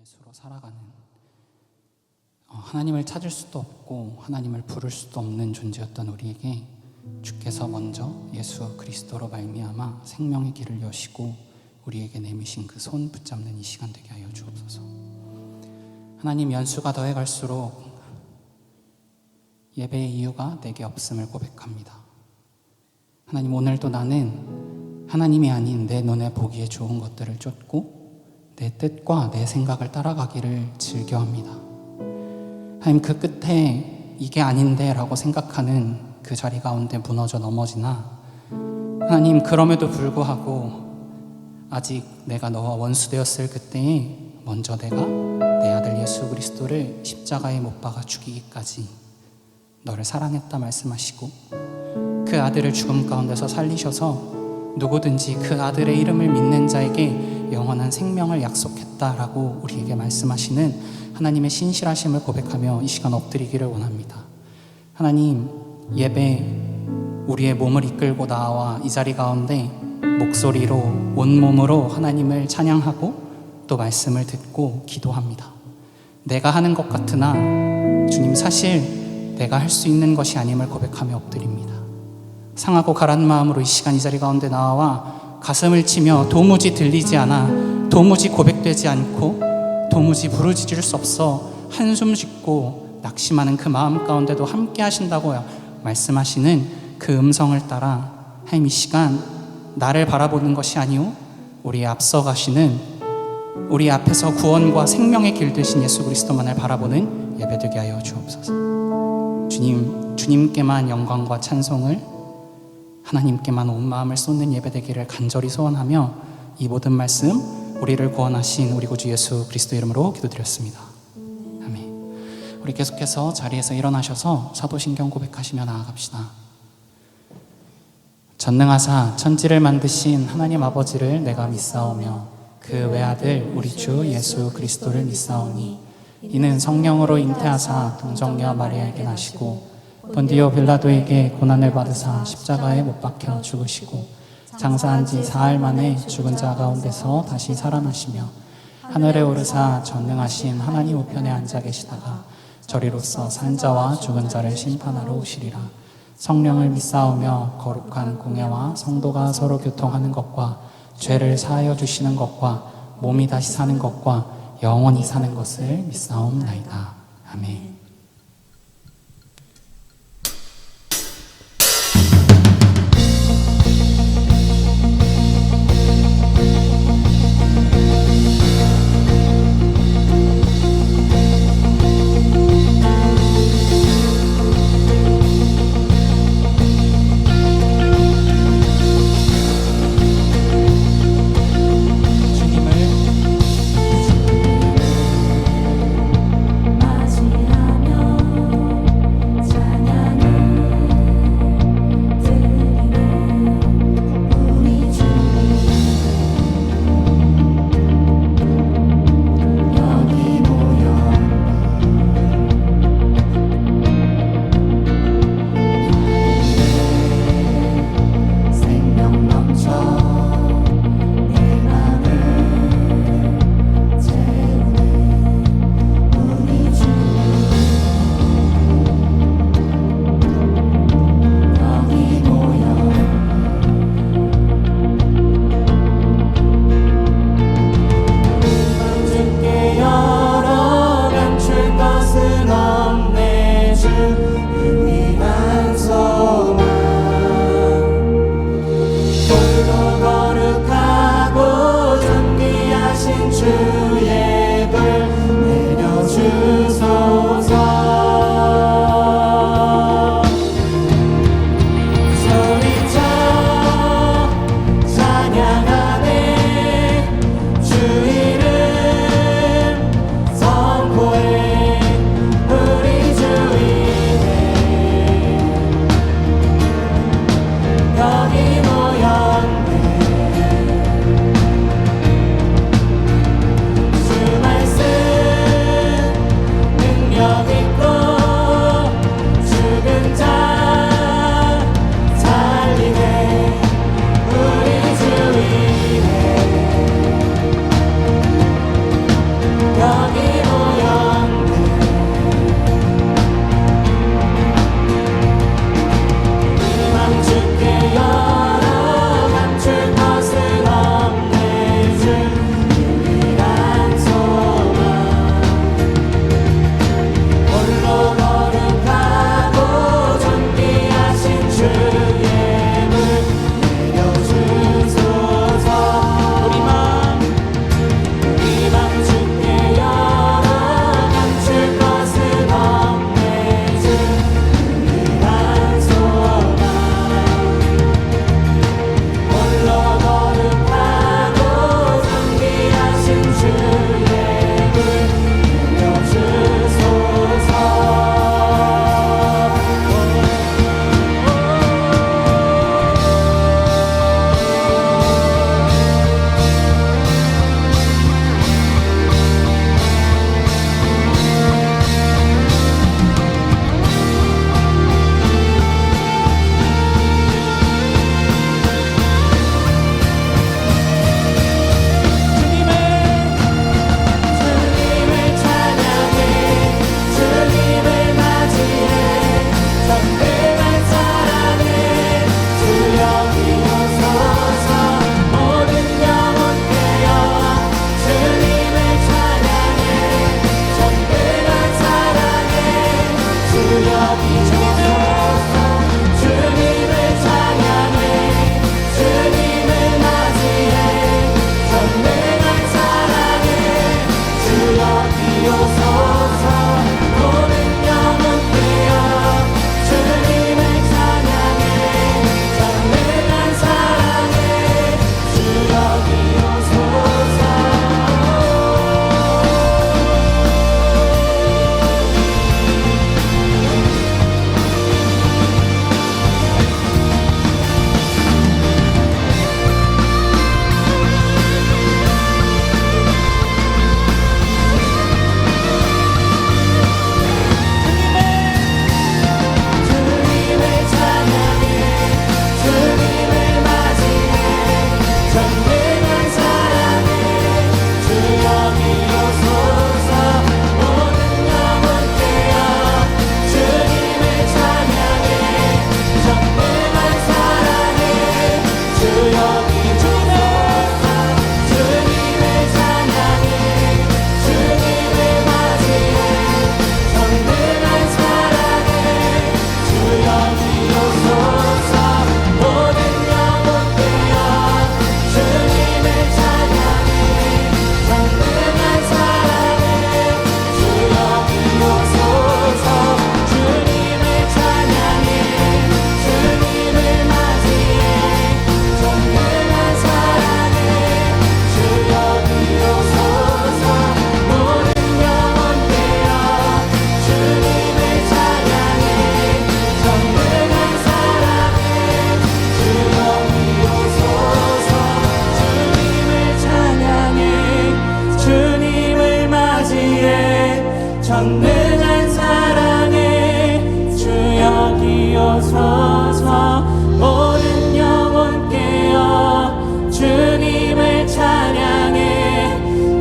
예수로 살아가는 하나님을 찾을 수도 없고 하나님을 부를 수도 없는 존재였던 우리에게 주께서 먼저 예수 그리스도로 말미암아 생명의 길을 여시고 우리에게 내미신 그 손 붙잡는 이 시간 되게 하여 주옵소서. 하나님, 연수가 더해갈수록 예배의 이유가 내게 없음을 고백합니다. 하나님, 오늘도 나는 하나님이 아닌 내 눈에 보기에 좋은 것들을 쫓고 내 뜻과 내 생각을 따라가기를 즐겨합니다. 하나님, 그 끝에 이게 아닌데 라고 생각하는 그 자리 가운데 무너져 넘어지나, 하나님, 그럼에도 불구하고 아직 내가 너와 원수되었을 그때에 먼저 내가 내 아들 예수 그리스도를 십자가에 못 박아 죽이기까지 너를 사랑했다 말씀하시고, 그 아들을 죽음 가운데서 살리셔서 누구든지 그 아들의 이름을 믿는 자에게 영원한 생명을 약속했다라고 우리에게 말씀하시는 하나님의 신실하심을 고백하며 이 시간 엎드리기를 원합니다. 하나님, 예배 우리의 몸을 이끌고 나와 이 자리 가운데 목소리로 온몸으로 하나님을 찬양하고 또 말씀을 듣고 기도합니다. 내가 하는 것 같으나 주님, 사실 내가 할 수 있는 것이 아님을 고백하며 엎드립니다. 상하고 가란 마음으로 이 시간 이 자리 가운데 나와 가슴을 치며 도무지 들리지 않아, 도무지 고백되지 않고 도무지 부르짖을 수 없어 한숨 짓고 낙심하는 그 마음 가운데도 함께 하신다고 말씀하시는 그 음성을 따라 하나님, 이 시간 나를 바라보는 것이 아니오 우리 앞서 가시는, 우리 앞에서 구원과 생명의 길 되신 예수 그리스도만을 바라보는 예배되게 하여 주옵소서. 주님, 주님께만 영광과 찬송을, 하나님께만 온 마음을 쏟는 예배되기를 간절히 소원하며 이 모든 말씀 우리를 구원하신 우리 구주 예수 그리스도 이름으로 기도드렸습니다. 아멘. 우리 계속해서 자리에서 일어나셔서 사도신경 고백하시며 나아갑시다. 전능하사 천지를 만드신 하나님 아버지를 내가 믿사오며 그 외아들 우리 주 예수 그리스도를 믿사오니 이는 성령으로 잉태하사 동정녀 마리아에게 나시고 본디오 빌라도에게 고난을 받으사 십자가에 못 박혀 죽으시고 장사한 지 사흘 만에 죽은 자 가운데서 다시 살아나시며 하늘에 오르사 전능하신 하나님 우편에 앉아 계시다가 저리로서 산 자와 죽은 자를 심판하러 오시리라. 성령을 믿사오며 거룩한 공예와 성도가 서로 교통하는 것과 죄를 사하여 주시는 것과 몸이 다시 사는 것과 영원히 사는 것을 믿사옵나이다. 아멘. 맞이하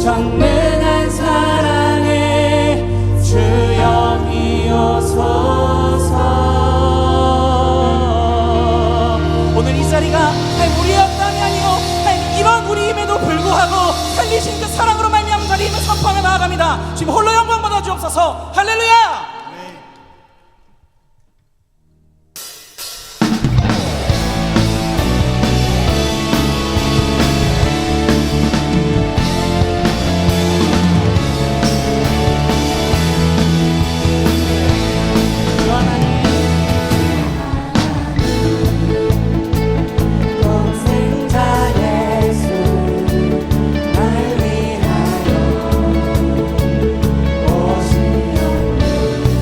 전능한 사랑에 주여 이어서서. 오늘 이 자리가 하나님 우리의 영광이 아니요 하나님 이런 우리임에도 불구하고 살리신 그 사랑으로 말미암은 자리임을 선포하며 나아갑니다. 지금 홀로 영광 받아 주옵소서. 할렐루야. 오시었네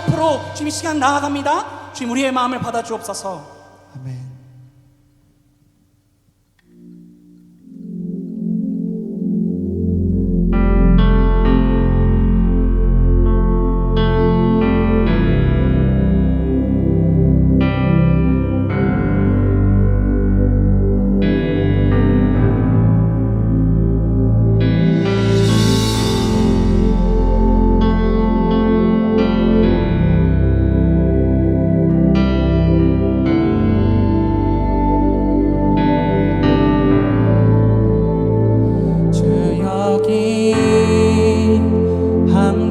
앞으로 주님 이 시간 나아갑니다. 주님 우리의 마음을 받아주옵소서. 아멘.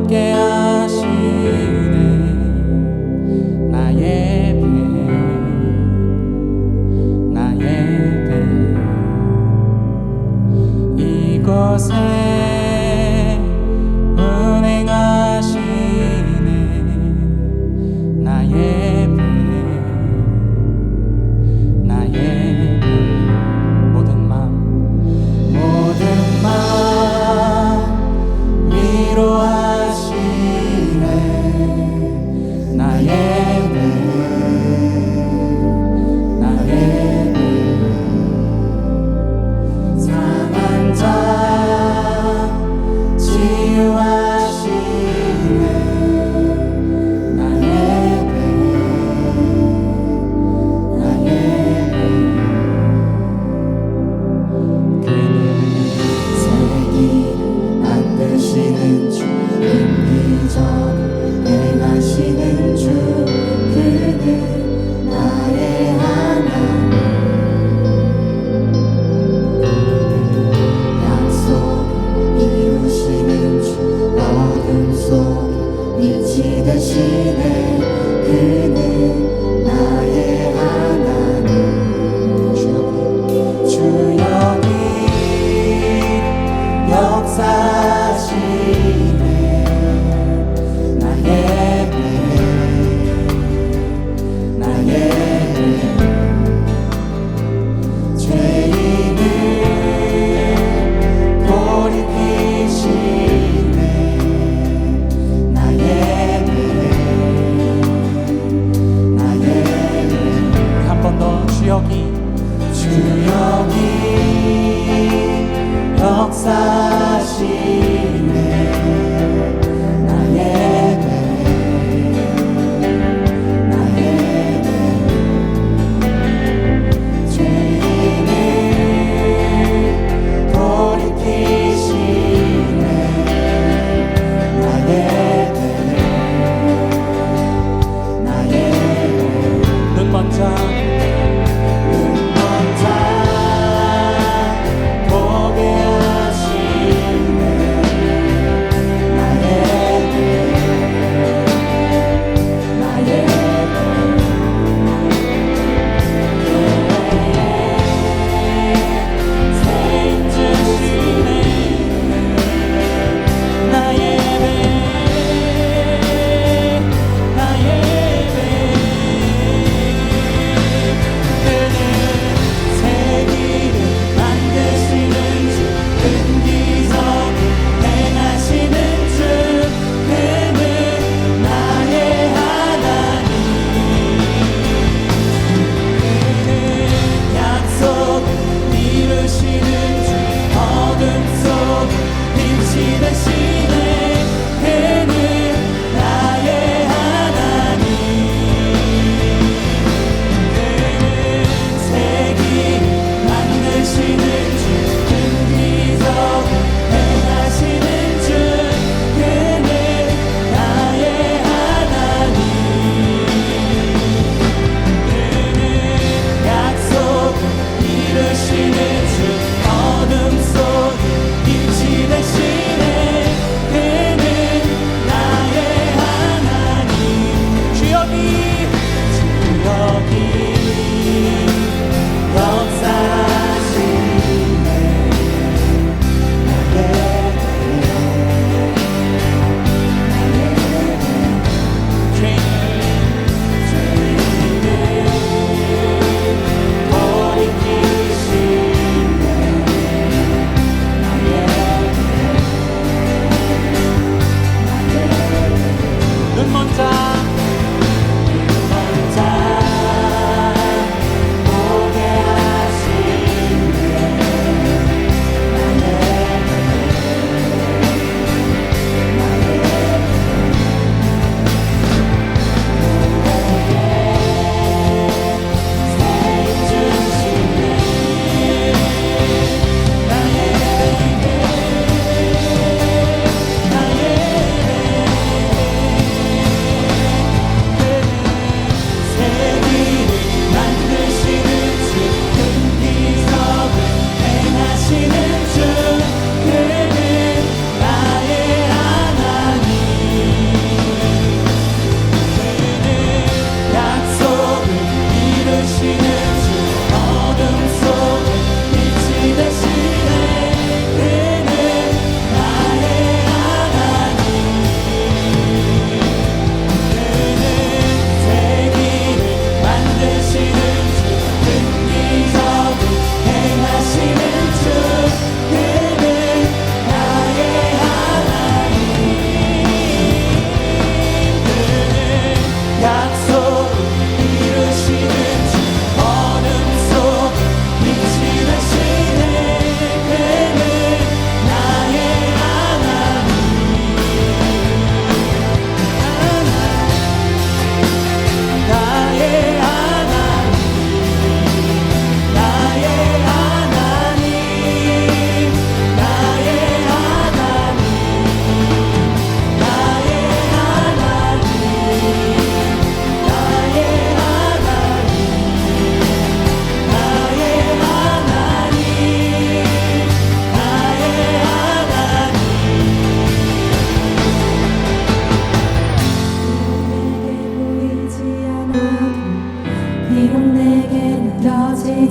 보게 하시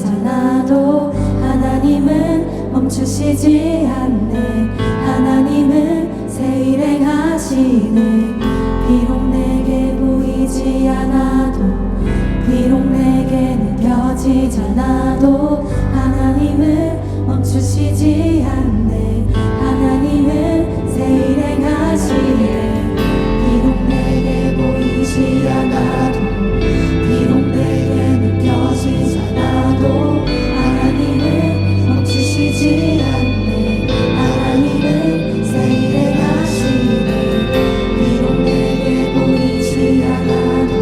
겨지잖아도 하나님은 멈추시지 않네. 하나님은 새 일행하시네. 비록 내게 보이지 않아도 비록 내게 느껴지잖아도 하나님은 멈추시지 않네. 하나님은 새 일행하시네. 비록 내게 보이지 않아도 비록 내게 느껴지잖아도 하나님은 멈추시지 않네. 하나님은 새 일행하시네. 비록 내게 보이지 않아도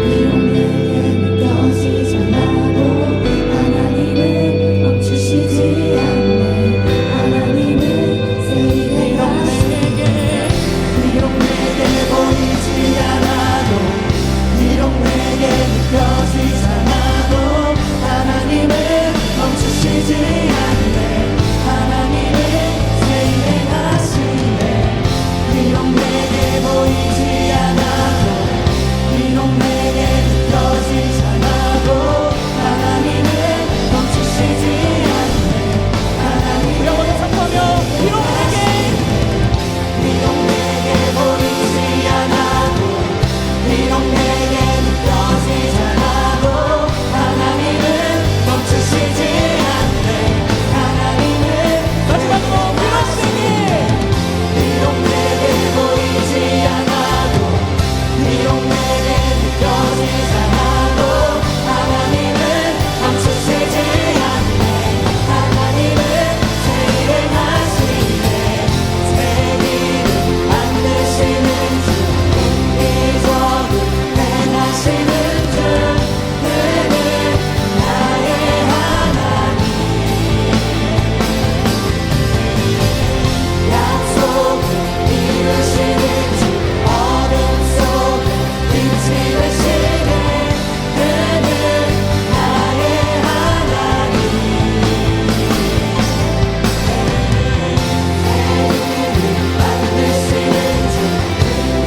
비록 내게 느껴지잖아도 하나님은 멈추시지 않네. 하나님은 새 일행하시네. 비록 내게 보이지 않아도 비록 내게 느껴지잖아도 하나님은 멈추시지 않네. 하나님은 새 일행하시네. 비록 내게 보이지 않아도 비록 내게 느껴지잖아도 하나님은 멈추시지 않네. 하나님은 우리 한번 선포하며 비록 내게 보이지 않아도 비록 내게 느껴지잖아도 하나님은 멈추시지 않네. 하나님은 마지막으로 비록 내게 보이지 않아도 비록 내게 느껴지잖아도 하나님은 멈추시지 않네. 하나님은 새 일행하시네. 새 일을 만드시는 주 이적을 행하시는 주 그는 나의 하나님. 약속을 이루시는 주 어둠 속에 빛이 되시네. 그는 나의 하나님. 만드시는 주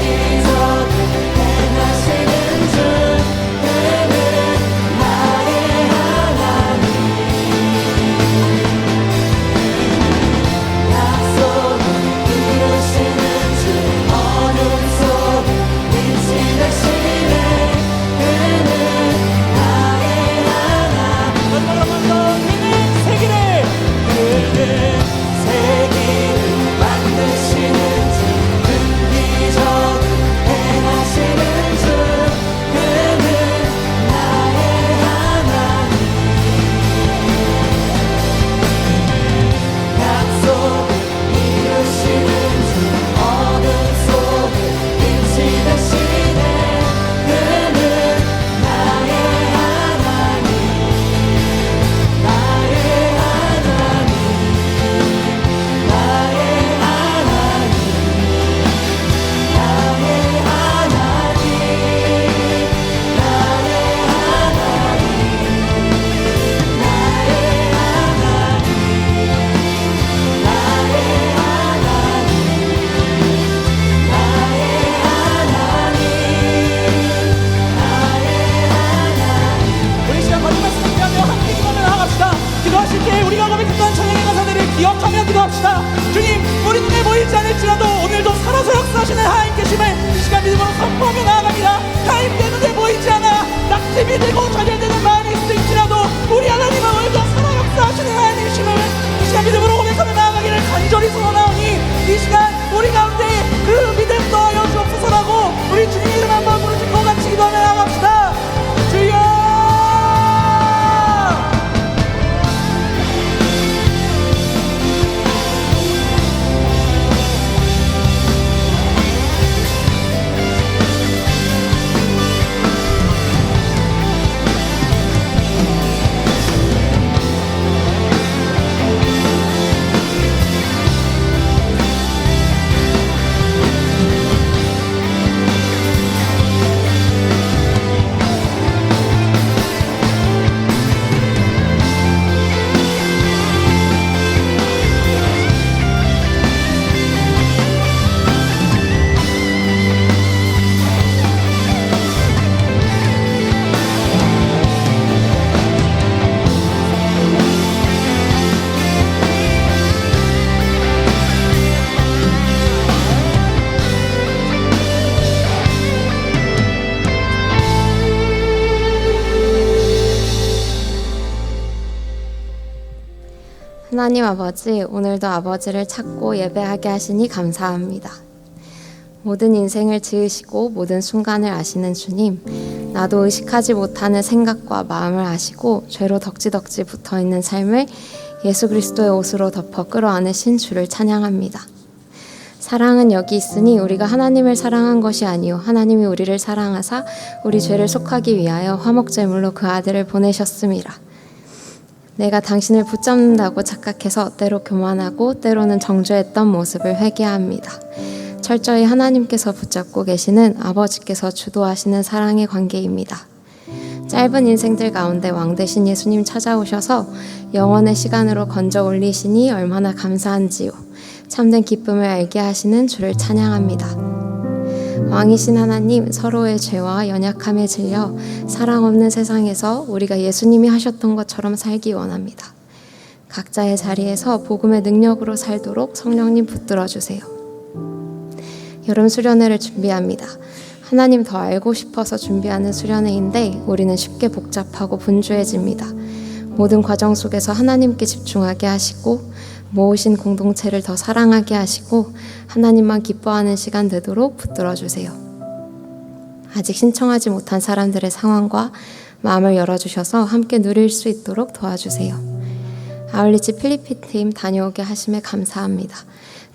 이적을 행하시는 주 그는 나의 하나님. 약속을 이루시는 주 어둠 속에 빛이 되시네. 그는 나의 하나님. 마지막으로 한번 더 그는 세기를 만드시는 주 이적을 행하시는 주 그는 나의 하나님. 약속을 이루시는 주 어둠 속에 빛이 되시네. 그는 나의 하나님. 나의 하나님. 나의 하나님. 나의 하나님. 나의 하나님. 나의 하나님. 나의 하나님. 우리 시간 마지막 승리하며 함께 기도하며 나아갑시다. 기도하실 때 우리가 고백했던 찬양의 가사들을 기억하며 기도합시다. 주님, 우리 눈에 보이지 않을지라도 오늘도 살아서 역사하시는 하나님 계심을 이 시간 믿음으로 선포하며 나아갑니다. 하나님, 내 눈에 보이지 않아 낙심이 되고 좌절되는 마음이 있을지라도 우리 하나님은 오늘도 살아 역사하시는 하나님이심을 이 시간 믿음으로 고백하며 나아가기를 간절히 소원하오니 이 시간 우리 가운데 그 믿음 더하여 주옵소서라고 우리 주님 이름 한번 부르짖고 같이 기도하며 나아갑시다. 주여. 하나님 아버지, 오늘도 아버지를 찾고 예배하게 하시니 감사합니다. 모든 인생을 지으시고 모든 순간을 아시는 주님, 나도 의식하지 못하는 생각과 마음을 아시고 죄로 덕지덕지 붙어있는 삶을 예수 그리스도의 옷으로 덮어 끌어안으신 주를 찬양합니다. 사랑은 여기 있으니 우리가 하나님을 사랑한 것이 아니요 하나님이 우리를 사랑하사 우리 죄를 속하기 위하여 화목제물로 그 아들을 보내셨음이라. 내가 당신을 붙잡는다고 착각해서 때로 교만하고 때로는 정죄했던 모습을 회개합니다. 철저히 하나님께서 붙잡고 계시는 아버지께서 주도하시는 사랑의 관계입니다. 짧은 인생들 가운데 왕 되신 예수님 찾아오셔서 영원의 시간으로 건져 올리시니 얼마나 감사한지요. 참된 기쁨을 알게 하시는 주를 찬양합니다. 왕이신 하나님, 서로의 죄와 연약함에 질려 사랑 없는 세상에서 우리가 예수님이 하셨던 것처럼 살기 원합니다. 각자의 자리에서 복음의 능력으로 살도록 성령님 붙들어 주세요. 여름 수련회를 준비합니다. 하나님 더 알고 싶어서 준비하는 수련회인데 우리는 쉽게 복잡하고 분주해집니다. 모든 과정 속에서 하나님께 집중하게 하시고 모으신 공동체를 더 사랑하게 하시고 하나님만 기뻐하는 시간 되도록 붙들어 주세요. 아직 신청하지 못한 사람들의 상황과 마음을 열어주셔서 함께 누릴 수 있도록 도와주세요. 아울리치 필리핀 팀 다녀오게 하심에 감사합니다.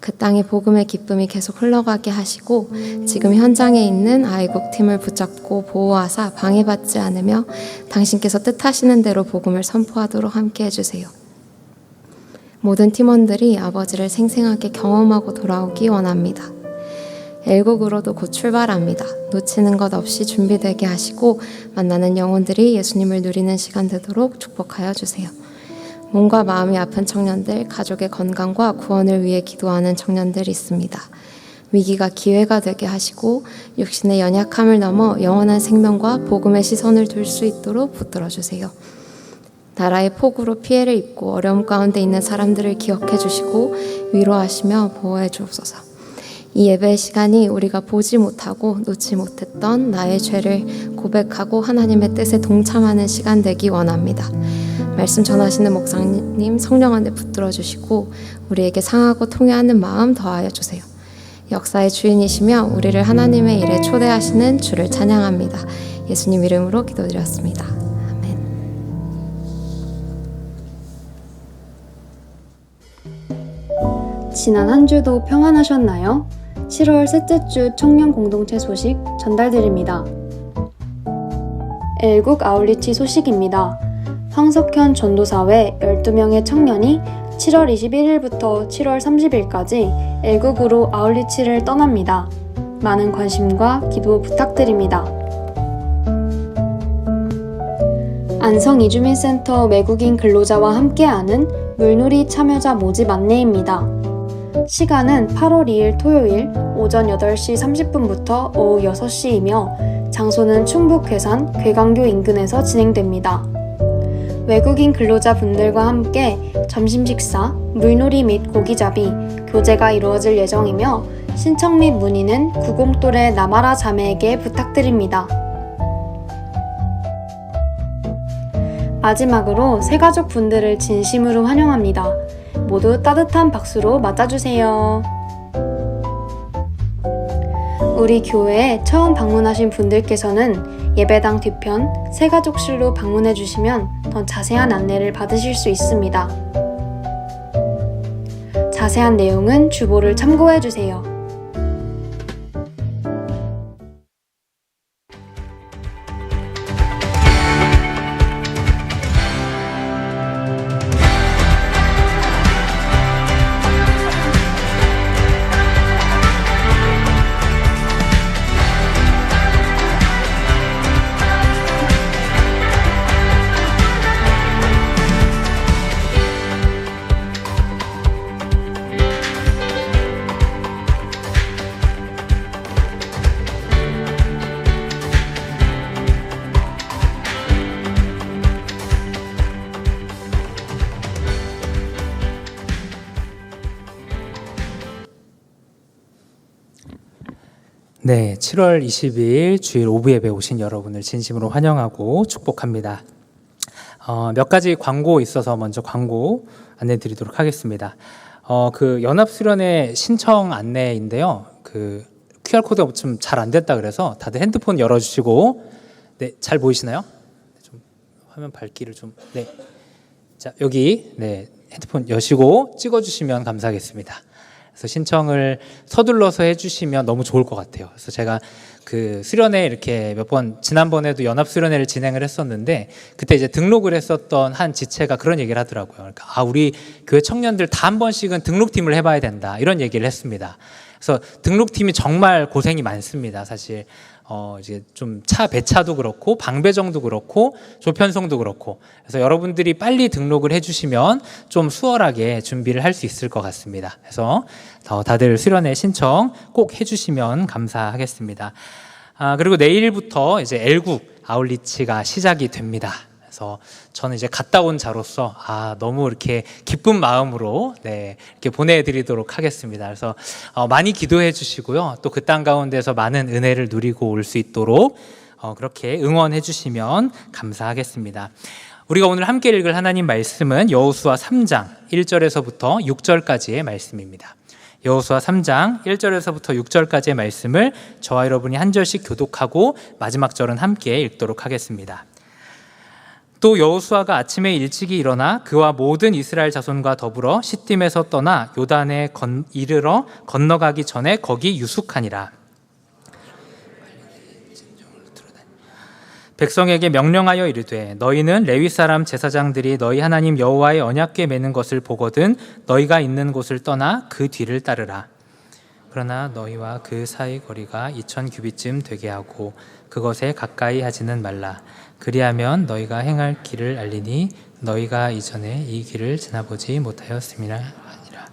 그 땅에 복음의 기쁨이 계속 흘러가게 하시고 지금 현장에 있는 아이국 팀을 붙잡고 보호하사 방해받지 않으며 당신께서 뜻하시는 대로 복음을 선포하도록 함께 해주세요. 모든 팀원들이 아버지를 생생하게 경험하고 돌아오기 원합니다. 엘국으로도 곧 출발합니다. 놓치는 것 없이 준비되게 하시고 만나는 영혼들이 예수님을 누리는 시간 되도록 축복하여 주세요. 몸과 마음이 아픈 청년들, 가족의 건강과 구원을 위해 기도하는 청년들이 있습니다. 위기가 기회가 되게 하시고 육신의 연약함을 넘어 영원한 생명과 복음의 시선을 둘 수 있도록 붙들어 주세요. 나라의 폭우로 피해를 입고 어려움 가운데 있는 사람들을 기억해 주시고 위로하시며 보호해 주옵소서. 이 예배의 시간이 우리가 보지 못하고 놓지 못했던 나의 죄를 고백하고 하나님의 뜻에 동참하는 시간 되기 원합니다. 말씀 전하시는 목사님 성령 안에 붙들어 주시고 우리에게 상하고 통회하는 마음 더하여 주세요. 역사의 주인이시며 우리를 하나님의 일에 초대하시는 주를 찬양합니다. 예수님 이름으로 기도드렸습니다. 아멘. 지난 한 주도 평안하셨나요? 7월 셋째 주 청년 공동체 소식 전달드립니다. 엘국 아울리치 소식입니다. 황석현 전도사회 12명의 청년이 7월 21일부터 7월 30일까지 엘국으로 아울리치를 떠납니다. 많은 관심과 기도 부탁드립니다. 안성이주민센터 외국인 근로자와 함께하는 물놀이 참여자 모집 안내입니다. 시간은 8월 2일 토요일 오전 8시 30분부터 오후 6시이며 장소는 충북 괴산 괴강교 인근에서 진행됩니다. 외국인 근로자 분들과 함께 점심 식사, 물놀이 및 고기잡이, 교제가 이루어질 예정이며 신청 및 문의는 90또래 나마라 자매에게 부탁드립니다. 마지막으로 새가족 분들을 진심으로 환영합니다. 모두 따뜻한 박수로 맞아주세요. 우리 교회에 처음 방문하신 분들께서는 예배당 뒤편 새가족실로 방문해 주시면 더 자세한 안내를 받으실 수 있습니다. 자세한 내용은 주보를 참고해 주세요. 네, 7월 22일 주일 오브 예배 오신 여러분을 진심으로 환영하고 축복합니다. 몇 가지 광고 있어서 먼저 광고 안내 드리도록 하겠습니다. 그 연합수련회 신청 안내인데요. 그 QR코드가 좀 잘 안 됐다 그래서 다들 핸드폰 열어주시고, 네, 잘 보이시나요? 좀 화면 밝기를 좀, 네. 자, 여기, 네, 핸드폰 여시고 찍어주시면 감사하겠습니다. 그래서 신청을 서둘러서 해주시면 너무 좋을 것 같아요. 그래서 제가 그 수련회 이렇게 몇 번, 지난번에도 연합 수련회를 진행을 했었는데 그때 이제 등록을 했었던 한 지체가 그런 얘기를 하더라고요. 그러니까 우리 교회 청년들 다 한 번씩은 등록팀을 해봐야 된다, 이런 얘기를 했습니다. 그래서 등록팀이 정말 고생이 많습니다. 사실 이제 좀 배차도 그렇고 방배정도 그렇고 조편성도 그렇고, 그래서 여러분들이 빨리 등록을 해주시면 좀 수월하게 준비를 할 수 있을 것 같습니다. 그래서 다들 수련회 신청 꼭 해주시면 감사하겠습니다. 그리고 내일부터 이제 L9 아울리치가 시작이 됩니다. 그래서 저는 이제 갔다 온 자로서 너무 이렇게 기쁜 마음으로 이렇게 보내드리도록 하겠습니다. 그래서 많이 기도해 주시고요. 또 그 땅 가운데서 많은 은혜를 누리고 올 수 있도록 그렇게 응원해 주시면 감사하겠습니다. 우리가 오늘 함께 읽을 하나님 말씀은 여호수아 3장 1절에서부터 6절까지의 말씀입니다. 여호수아 3장 1절에서부터 6절까지의 말씀을 저와 여러분이 한 절씩 교독하고 마지막 절은 함께 읽도록 하겠습니다. 또 여호수아가 아침에 일찍이 일어나 그와 모든 이스라엘 자손과 더불어 시딤에서 떠나 요단에 이르러 건너가기 전에 거기 유숙하니라. 백성에게 명령하여 이르되 너희는 레위 사람 제사장들이 너희 하나님 여호와의 언약궤 매는 것을 보거든 너희가 있는 곳을 떠나 그 뒤를 따르라. 그러나 너희와 그 사이 거리가 2000규빗쯤 되게 하고 그것에 가까이 하지는 말라. 그리하면 너희가 행할 길을 알리니 너희가 이전에 이 길을 지나보지 못하였음이라 하니라.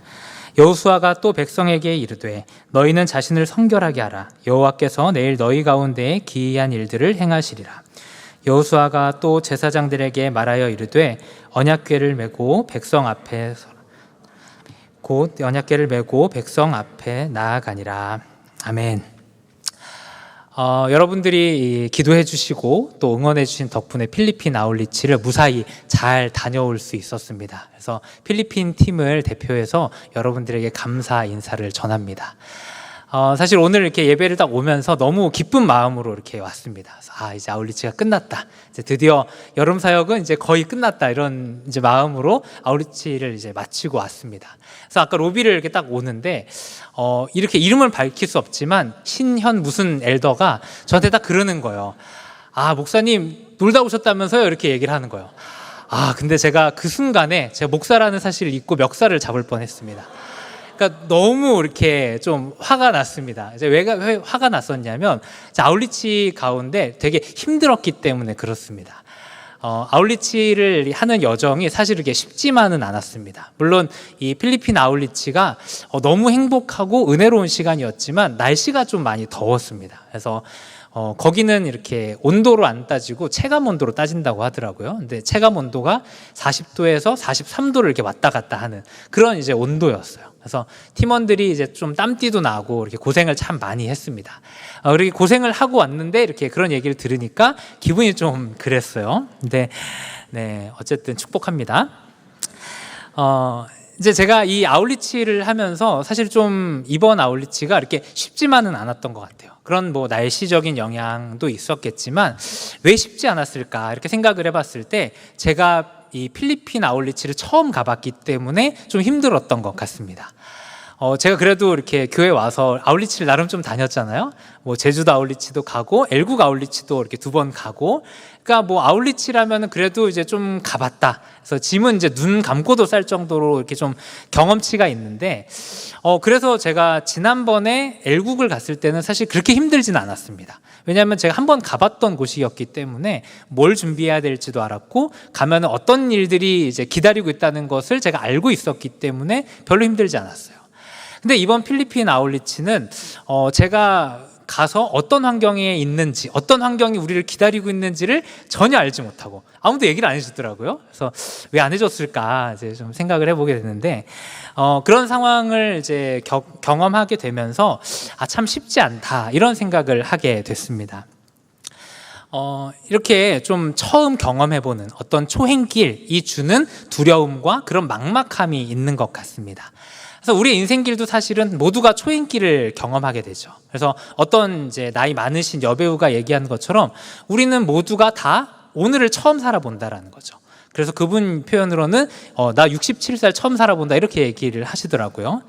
여호수아가 또 백성에게 이르되 너희는 자신을 성결하게 하라. 여호와께서 내일 너희 가운데에 기이한 일들을 행하시리라. 여호수아가 또 제사장들에게 말하여 이르되 언약궤를 메고 백성 앞에 곧 언약궤를 메고 백성 앞에 나아가니라. 아멘. 여러분들이 기도해 주시고 또 응원해 주신 덕분에 필리핀 아울리치를 무사히 잘 다녀올 수 있었습니다. 그래서 필리핀 팀을 대표해서 여러분들에게 감사 인사를 전합니다. 사실 오늘 이렇게 예배를 딱 오면서 너무 기쁜 마음으로 이렇게 왔습니다. 그래서 이제 아울리치가 끝났다. 이제 드디어 여름 사역은 이제 거의 끝났다. 이런 이제 마음으로 아울리치를 이제 마치고 왔습니다. 그래서 아까 로비를 이렇게 딱 오는데 이렇게 이름을 밝힐 수 없지만 신현 무슨 엘더가 저한테 딱 그러는 거예요. 목사님 놀다 오셨다면서요? 이렇게 얘기를 하는 거예요. 근데 제가 그 순간에 제가 목사라는 사실을 잊고 멱살을 잡을 뻔했습니다. 그러니까 너무 이렇게 좀 화가 났습니다. 이제 왜 화가 났었냐면 아울리치 가운데 되게 힘들었기 때문에 그렇습니다. 아울리치를 하는 여정이 사실 이렇게 쉽지만은 않았습니다. 물론 이 필리핀 아울리치가 너무 행복하고 은혜로운 시간이었지만 날씨가 좀 많이 더웠습니다. 그래서 거기는 이렇게 온도로 안 따지고 체감 온도로 따진다고 하더라고요. 근데 체감 온도가 40도에서 43도를 이렇게 왔다 갔다 하는 그런 이제 온도였어요. 그래서 팀원들이 이제 좀 땀띠도 나고 이렇게 고생을 참 많이 했습니다. 그렇게 고생을 하고 왔는데 이렇게 그런 얘기를 들으니까 기분이 좀 그랬어요. 근데 어쨌든 축복합니다. 이제 제가 이 아울리치를 하면서 사실 좀 이번 아울리치가 이렇게 쉽지만은 않았던 것 같아요. 그런 뭐 날씨적인 영향도 있었겠지만 왜 쉽지 않았을까 이렇게 생각을 해봤을 때 제가 이 필리핀 아울리치를 처음 가봤기 때문에 좀 힘들었던 것 같습니다. 제가 그래도 이렇게 교회 와서 아울리치를 나름 좀 다녔잖아요. 뭐 제주도 아울리치도 가고 L9 아울리치도 이렇게 2번 가고, 그러니까 뭐 아울리치라면은 그래도 이제 좀 가봤다. 그래서 짐은 이제 눈 감고도 쌀 정도로 이렇게 좀 경험치가 있는데, 그래서 제가 지난번에 L9를 갔을 때는 사실 그렇게 힘들지는 않았습니다. 왜냐하면 제가 한번 가봤던 곳이었기 때문에 뭘 준비해야 될지도 알았고, 가면은 어떤 일들이 이제 기다리고 있다는 것을 제가 알고 있었기 때문에 별로 힘들지 않았어요. 근데 이번 필리핀 아울리치는 제가 가서 어떤 환경에 있는지, 어떤 환경이 우리를 기다리고 있는지를 전혀 알지 못하고 아무도 얘기를 안 해주더라고요. 그래서 왜 안 해줬을까 이제 좀 생각을 해보게 됐는데, 그런 상황을 이제 경험하게 되면서 참 쉽지 않다 이런 생각을 하게 됐습니다. 이렇게 좀 처음 경험해보는 어떤 초행길이 주는 두려움과 그런 막막함이 있는 것 같습니다. 그래서 우리의 인생길도 사실은 모두가 초행길을 경험하게 되죠. 그래서 어떤 이제 나이 많으신 여배우가 얘기한 것처럼 우리는 모두가 다 오늘을 처음 살아본다라는 거죠. 그래서 그분 표현으로는 나 67살 처음 살아본다 이렇게 얘기를 하시더라고요.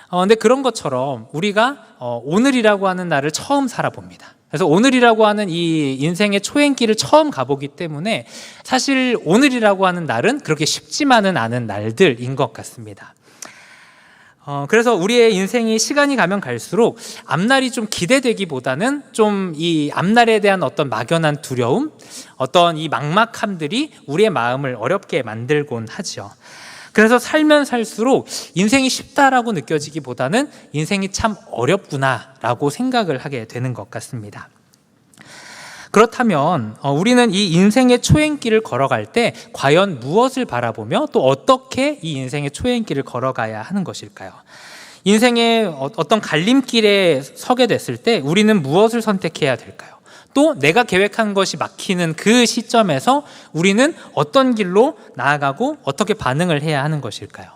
근데 그런 것처럼 우리가 오늘이라고 하는 날을 처음 살아봅니다. 그래서 오늘이라고 하는 이 인생의 초행길을 처음 가보기 때문에 사실 오늘이라고 하는 날은 그렇게 쉽지만은 않은 날들인 것 같습니다. 그래서 우리의 인생이 시간이 가면 갈수록 앞날이 좀 기대되기보다는 좀 이 앞날에 대한 어떤 막연한 두려움, 어떤 이 막막함들이 우리의 마음을 어렵게 만들곤 하죠. 그래서 살면 살수록 인생이 쉽다라고 느껴지기보다는 인생이 참 어렵구나라고 생각을 하게 되는 것 같습니다. 그렇다면 우리는 이 인생의 초행길을 걸어갈 때 과연 무엇을 바라보며 또 어떻게 이 인생의 초행길을 걸어가야 하는 것일까요? 인생의 어떤 갈림길에 서게 됐을 때 우리는 무엇을 선택해야 될까요? 또 내가 계획한 것이 막히는 그 시점에서 우리는 어떤 길로 나아가고 어떻게 반응을 해야 하는 것일까요?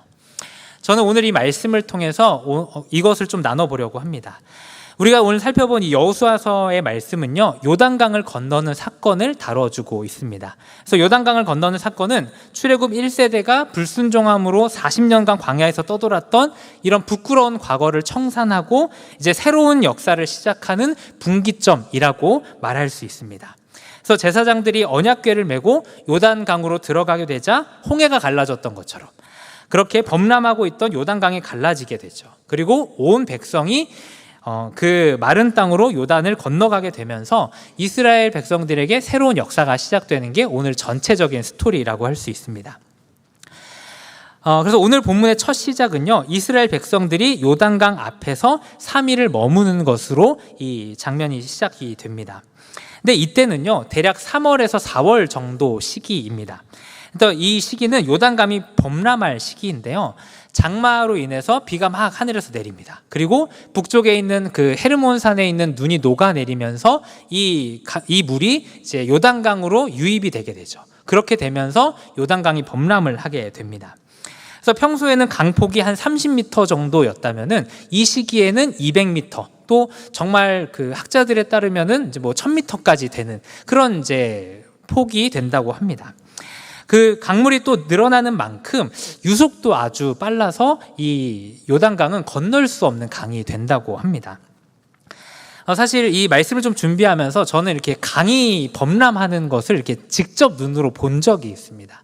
저는 오늘 이 말씀을 통해서 이것을 좀 나눠보려고 합니다. 우리가 오늘 살펴본 이 여호수아서의 말씀은요, 요단강을 건너는 사건을 다뤄주고 있습니다. 그래서 요단강을 건너는 사건은 출애굽 1세대가 불순종함으로 40년간 광야에서 떠돌았던 이런 부끄러운 과거를 청산하고 이제 새로운 역사를 시작하는 분기점이라고 말할 수 있습니다. 그래서 제사장들이 언약궤를 메고 요단강으로 들어가게 되자 홍해가 갈라졌던 것처럼 그렇게 범람하고 있던 요단강이 갈라지게 되죠. 그리고 온 백성이 그 마른 땅으로 요단을 건너가게 되면서 이스라엘 백성들에게 새로운 역사가 시작되는 게 오늘 전체적인 스토리라고 할 수 있습니다. 그래서 오늘 본문의 첫 시작은요, 이스라엘 백성들이 요단강 앞에서 3일을 머무는 것으로 이 장면이 시작이 됩니다. 근데 이때는요, 대략 3월에서 4월 정도 시기입니다. 그러니까 이 시기는 요단강이 범람할 시기인데요, 장마로 인해서 비가 막 하늘에서 내립니다. 그리고 북쪽에 있는 그 헤르몬산에 있는 눈이 녹아내리면서 이 물이 이제 요단강으로 유입이 되게 되죠. 그렇게 되면서 요단강이 범람을 하게 됩니다. 그래서 평소에는 강폭이 한 30m 정도였다면은 이 시기에는 200m, 또 정말 그 학자들에 따르면은 이제 뭐 1000m까지 되는 그런 이제 폭이 된다고 합니다. 그 강물이 또 늘어나는 만큼 유속도 아주 빨라서 이 요단강은 건널 수 없는 강이 된다고 합니다. 사실 이 말씀을 좀 준비하면서 저는 이렇게 강이 범람하는 것을 이렇게 직접 눈으로 본 적이 있습니다.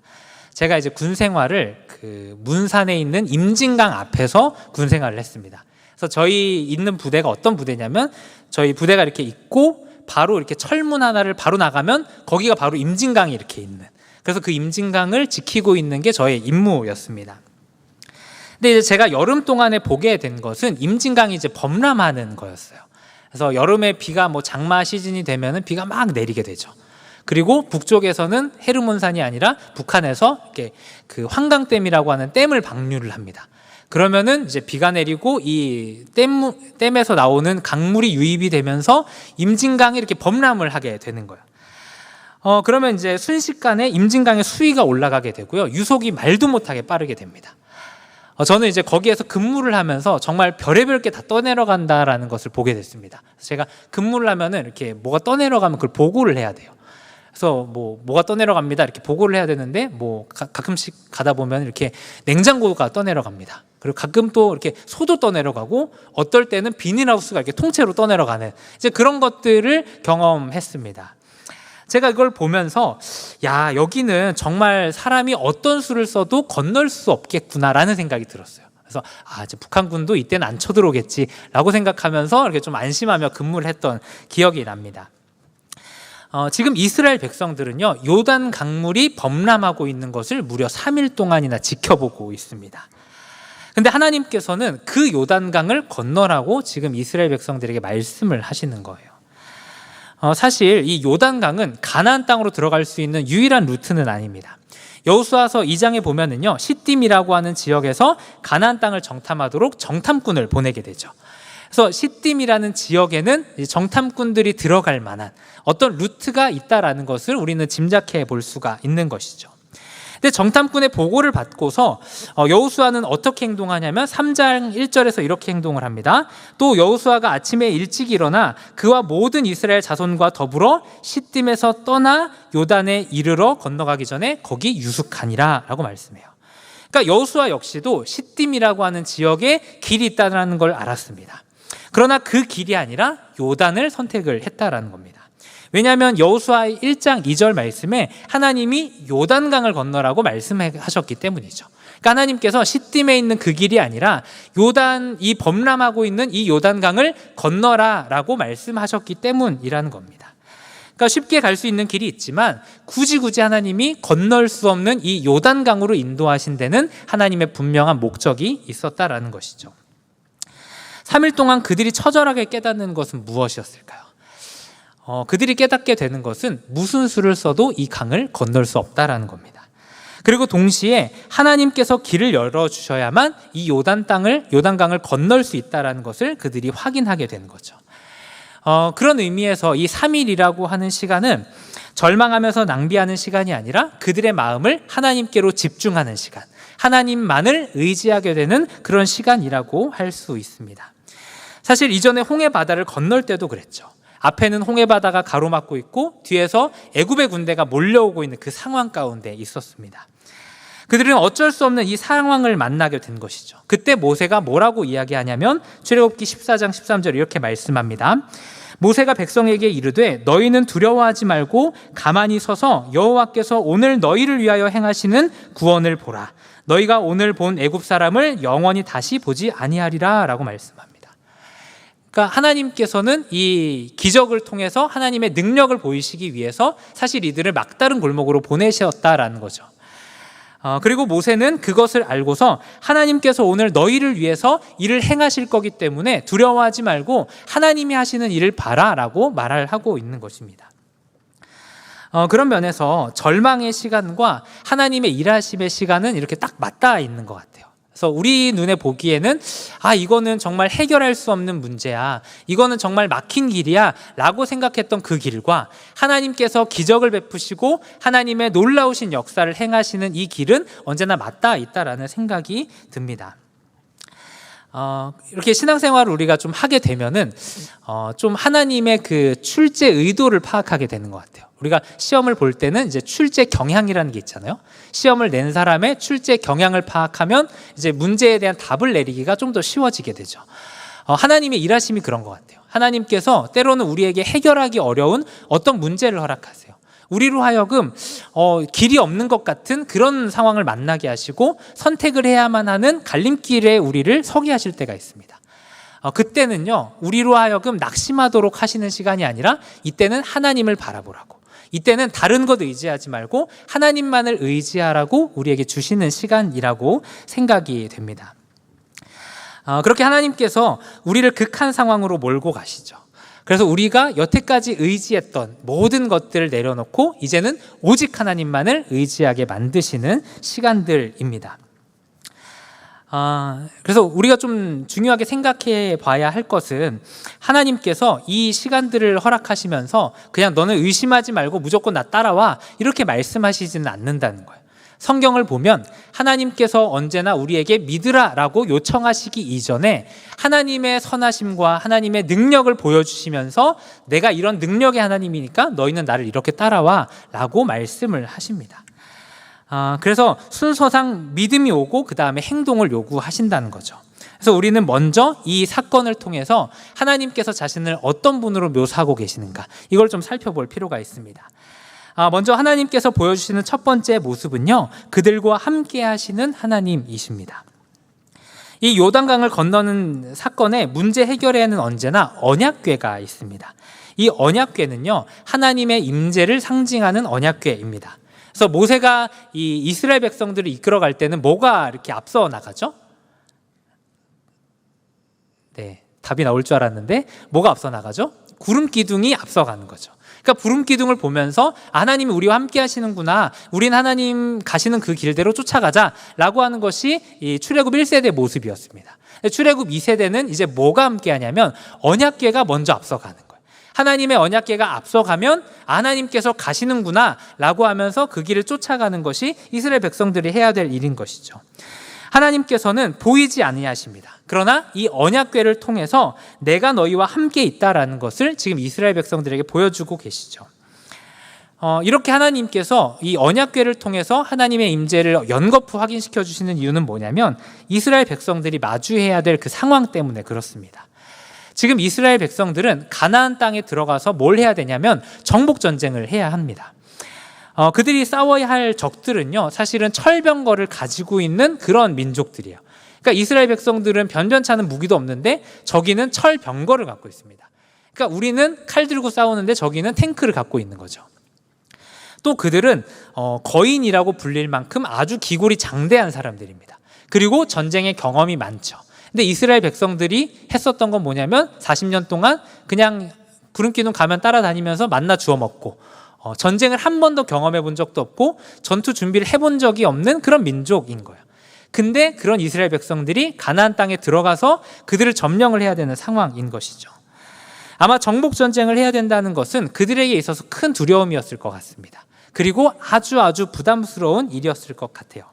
제가 이제 군 생활을 그 문산에 있는 임진강 앞에서 군 생활을 했습니다. 그래서 저희 있는 부대가 어떤 부대냐면 저희 부대가 이렇게 있고 바로 이렇게 철문 하나를 바로 나가면 거기가 바로 임진강이 이렇게 있는, 그래서 그 임진강을 지키고 있는 게 저의 임무였습니다. 근데 이제 제가 여름 동안에 보게 된 것은 임진강이 이제 범람하는 거였어요. 그래서 여름에 비가 뭐 장마 시즌이 되면은 비가 막 내리게 되죠. 그리고 북쪽에서는 헤르몬산이 아니라 북한에서 이렇게 그 환강댐이라고 하는 댐을 방류를 합니다. 그러면은 이제 비가 내리고 이 댐에서 나오는 강물이 유입이 되면서 임진강이 이렇게 범람을 하게 되는 거예요. 그러면 이제 순식간에 임진강의 수위가 올라가게 되고요, 유속이 말도 못하게 빠르게 됩니다. 저는 이제 거기에서 근무를 하면서 정말 별의별 게 다 떠내려간다라는 것을 보게 됐습니다. 그래서 제가 근무를 하면은 이렇게 뭐가 떠내려가면 그걸 보고를 해야 돼요. 그래서 뭐가 떠내려갑니다 이렇게 보고를 해야 되는데, 뭐 가끔씩 가다 보면 이렇게 냉장고가 떠내려갑니다. 그리고 가끔 또 이렇게 소도 떠내려가고 어떨 때는 비닐하우스가 이렇게 통째로 떠내려가는 이제 그런 것들을 경험했습니다. 제가 이걸 보면서 야, 여기는 정말 사람이 어떤 수를 써도 건널 수 없겠구나라는 생각이 들었어요. 그래서 이제 북한군도 이때는 안 쳐들어오겠지라고 생각하면서 이렇게 좀 안심하며 근무를 했던 기억이 납니다. 지금 이스라엘 백성들은요, 요단 강물이 범람하고 있는 것을 무려 3일 동안이나 지켜보고 있습니다. 근데 하나님께서는 그 요단강을 건너라고 지금 이스라엘 백성들에게 말씀을 하시는 거예요. 사실 이 요단강은 가나안 땅으로 들어갈 수 있는 유일한 루트는 아닙니다. 여호수아서 2장에 보면은요, 시딤이라고 하는 지역에서 가나안 땅을 정탐하도록 정탐꾼을 보내게 되죠. 그래서 시딤이라는 지역에는 정탐꾼들이 들어갈 만한 어떤 루트가 있다라는 것을 우리는 짐작해 볼 수가 있는 것이죠. 근데 정탐꾼의 보고를 받고서 여호수아는 어떻게 행동하냐면 3장 1절에서 이렇게 행동을 합니다. 또 여호수아가 아침에 일찍 일어나 그와 모든 이스라엘 자손과 더불어 시딤에서 떠나 요단에 이르러 건너가기 전에 거기 유숙하니라 라고 말씀해요. 그러니까 여호수아 역시도 시딤이라고 하는 지역에 길이 있다는 걸 알았습니다. 그러나 그 길이 아니라 요단을 선택을 했다라는 겁니다. 왜냐하면 여호수아 1장 2절 말씀에 하나님이 요단강을 건너라고 말씀하셨기 때문이죠. 그러니까 하나님께서 시딤에 있는 그 길이 아니라 요단, 이 범람하고 있는 이 요단강을 건너라라고 말씀하셨기 때문이라는 겁니다. 그러니까 쉽게 갈 수 있는 길이 있지만 굳이 하나님이 건널 수 없는 이 요단강으로 인도하신 데는 하나님의 분명한 목적이 있었다라는 것이죠. 3일 동안 그들이 처절하게 깨닫는 것은 무엇이었을까요? 그들이 깨닫게 되는 것은 무슨 수를 써도 이 강을 건널 수 없다라는 겁니다. 그리고 동시에 하나님께서 길을 열어주셔야만 이 요단강을 건널 수 있다라는 것을 그들이 확인하게 되는 거죠. 그런 의미에서 이 3일이라고 하는 시간은 절망하면서 낭비하는 시간이 아니라 그들의 마음을 하나님께로 집중하는 시간, 하나님만을 의지하게 되는 그런 시간이라고 할 수 있습니다. 사실 이전에 홍해 바다를 건널 때도 그랬죠. 앞에는 홍해 바다가 가로막고 있고 뒤에서 애굽의 군대가 몰려오고 있는 그 상황 가운데 있었습니다. 그들은 어쩔 수 없는 이 상황을 만나게 된 것이죠. 그때 모세가 뭐라고 이야기하냐면 출애굽기 14장 13절 이렇게 말씀합니다. 모세가 백성에게 이르되 너희는 두려워하지 말고 가만히 서서 여호와께서 오늘 너희를 위하여 행하시는 구원을 보라. 너희가 오늘 본 애굽 사람을 영원히 다시 보지 아니하리라 라고 말씀합니다. 그러니까 하나님께서는 이 기적을 통해서 하나님의 능력을 보이시기 위해서 사실 이들을 막다른 골목으로 보내셨다라는 거죠. 그리고 모세는 그것을 알고서 하나님께서 오늘 너희를 위해서 일을 행하실 거기 때문에 두려워하지 말고 하나님이 하시는 일을 봐라라고 말을 하고 있는 것입니다. 그런 면에서 절망의 시간과 하나님의 일하심의 시간은 이렇게 딱 맞닿아 있는 것 같아요. 그래서 우리 눈에 보기에는 이거는 정말 해결할 수 없는 문제야, 이거는 정말 막힌 길이야 라고 생각했던 그 길과 하나님께서 기적을 베푸시고 하나님의 놀라우신 역사를 행하시는 이 길은 언제나 맞닿아 있다라는 생각이 듭니다. 이렇게 신앙생활을 우리가 좀 하게 되면은 좀 하나님의 그 출제 의도를 파악하게 되는 것 같아요. 우리가 시험을 볼 때는 이제 출제 경향이라는 게 있잖아요. 시험을 낸 사람의 출제 경향을 파악하면 이제 문제에 대한 답을 내리기가 좀 더 쉬워지게 되죠. 하나님의 일하심이 그런 것 같아요. 하나님께서 때로는 우리에게 해결하기 어려운 어떤 문제를 허락하세요. 우리로 하여금 길이 없는 것 같은 그런 상황을 만나게 하시고 선택을 해야만 하는 갈림길에 우리를 서게 하실 때가 있습니다. 그때는요, 우리로 하여금 낙심하도록 하시는 시간이 아니라 이때는 하나님을 바라보라고, 이때는 다른 것 의지하지 말고 하나님만을 의지하라고 우리에게 주시는 시간이라고 생각이 됩니다. 그렇게 하나님께서 우리를 극한 상황으로 몰고 가시죠. 그래서 우리가 여태까지 의지했던 모든 것들을 내려놓고 이제는 오직 하나님만을 의지하게 만드시는 시간들입니다. 그래서 우리가 좀 중요하게 생각해 봐야 할 것은 하나님께서 이 시간들을 허락하시면서 그냥 너는 의심하지 말고 무조건 나 따라와 이렇게 말씀하시지는 않는다는 거예요. 성경을 보면 하나님께서 언제나 우리에게 믿으라라고 요청하시기 이전에 하나님의 선하심과 하나님의 능력을 보여주시면서 내가 이런 능력의 하나님이니까 너희는 나를 이렇게 따라와 라고 말씀을 하십니다. 그래서 순서상 믿음이 오고 그 다음에 행동을 요구하신다는 거죠. 그래서 우리는 먼저 이 사건을 통해서 하나님께서 자신을 어떤 분으로 묘사하고 계시는가, 이걸 좀 살펴볼 필요가 있습니다. 먼저 하나님께서 보여주시는 첫 번째 모습은요, 그들과 함께 하시는 하나님이십니다. 이 요단강을 건너는 사건의 문제 해결에는 언제나 언약궤가 있습니다. 이 언약궤는요, 하나님의 임재를 상징하는 언약궤입니다. 그래서 모세가 이 이스라엘 백성들을 이끌어갈 때는 뭐가 이렇게 앞서 나가죠? 네, 답이 나올 줄 알았는데 뭐가 앞서 나가죠? 구름 기둥이 앞서가는 거죠. 그러니까 부름 기둥을 보면서 하나님이 우리와 함께 하시는구나, 우린 하나님 가시는 그 길대로 쫓아가자라고 하는 것이 이 출애굽 1세대의 모습이었습니다. 출애굽 2세대는 이제 뭐가 함께 하냐면 언약궤가 먼저 앞서가는 거예요. 하나님의 언약궤가 앞서가면 하나님께서 가시는구나 라고 하면서 그 길을 쫓아가는 것이 이스라엘 백성들이 해야 될 일인 것이죠. 하나님께서는 보이지 아니하십니다. 그러나 이 언약궤를 통해서 내가 너희와 함께 있다라는 것을 지금 이스라엘 백성들에게 보여주고 계시죠. 이렇게 하나님께서 이 언약궤를 통해서 하나님의 임재를 연거푸 확인시켜 주시는 이유는 뭐냐면 이스라엘 백성들이 마주해야 될 그 상황 때문에 그렇습니다. 지금 이스라엘 백성들은 가나안 땅에 들어가서 뭘 해야 되냐면 정복 전쟁을 해야 합니다. 그들이 싸워야 할 적들은요, 사실은 철병거를 가지고 있는 그런 민족들이에요. 그러니까 이스라엘 백성들은 변변찮은 무기도 없는데 저기는 철병거를 갖고 있습니다. 그러니까 우리는 칼 들고 싸우는데 저기는 탱크를 갖고 있는 거죠. 또 그들은 거인이라고 불릴 만큼 아주 기골이 장대한 사람들입니다. 그리고 전쟁의 경험이 많죠. 근데 이스라엘 백성들이 했었던 건 뭐냐면 40년 동안 그냥 구름기둥 가면 따라다니면서 만나 주워 먹고 전쟁을 한 번도 경험해 본 적도 없고 전투 준비를 해본 적이 없는 그런 민족인 거예요. 근데 그런 이스라엘 백성들이 가나안 땅에 들어가서 그들을 점령을 해야 되는 상황인 것이죠. 아마 정복 전쟁을 해야 된다는 것은 그들에게 있어서 큰 두려움이었을 것 같습니다. 그리고 아주 부담스러운 일이었을 것 같아요.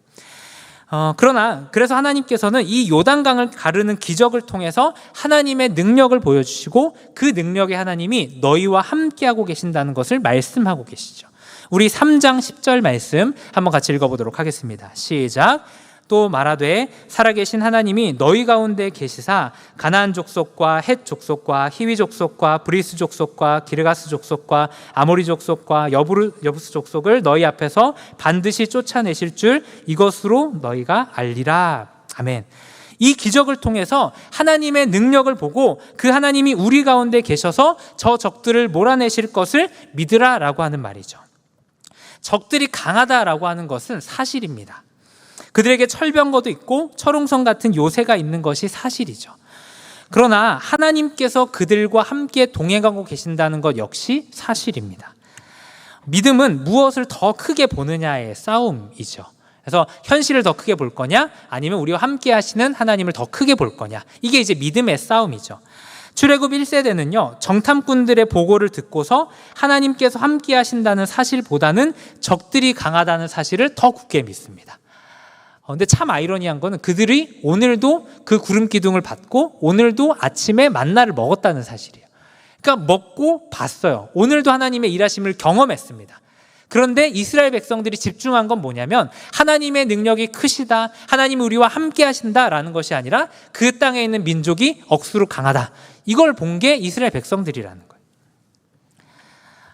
그래서 하나님께서는 이 요단강을 가르는 기적을 통해서 하나님의 능력을 보여주시고 그 능력에 하나님이 너희와 함께하고 계신다는 것을 말씀하고 계시죠. 우리 3장 10절 말씀 한번 같이 읽어보도록 하겠습니다. 시작. 또 말하되 살아계신 하나님이 너희 가운데 계시사 가나안 족속과 헷 족속과 히위 족속과 브리스 족속과 기르가스 족속과 아모리 족속과 여부스 족속을 너희 앞에서 반드시 쫓아내실 줄 이것으로 너희가 알리라. 아멘. 이 기적을 통해서 하나님의 능력을 보고 그 하나님이 우리 가운데 계셔서 저 적들을 몰아내실 것을 믿으라라고 하는 말이죠. 적들이 강하다라고 하는 것은 사실입니다. 그들에게 철병거도 있고 철옹성 같은 요새가 있는 것이 사실이죠. 그러나 하나님께서 그들과 함께 동행하고 계신다는 것 역시 사실입니다. 믿음은 무엇을 더 크게 보느냐의 싸움이죠. 그래서 현실을 더 크게 볼 거냐, 아니면 우리와 함께 하시는 하나님을 더 크게 볼 거냐, 이게 이제 믿음의 싸움이죠. 출애굽 1세대는요, 정탐꾼들의 보고를 듣고서 하나님께서 함께 하신다는 사실보다는 적들이 강하다는 사실을 더 굳게 믿습니다. 근데 참 아이러니한 거는 그들이 오늘도 그 구름 기둥을 받고 오늘도 아침에 만나를 먹었다는 사실이에요. 그러니까 먹고 봤어요. 오늘도 하나님의 일하심을 경험했습니다. 그런데 이스라엘 백성들이 집중한 건 뭐냐면 하나님의 능력이 크시다, 하나님이 우리와 함께 하신다라는 것이 아니라 그 땅에 있는 민족이 억수로 강하다, 이걸 본 게 이스라엘 백성들이라는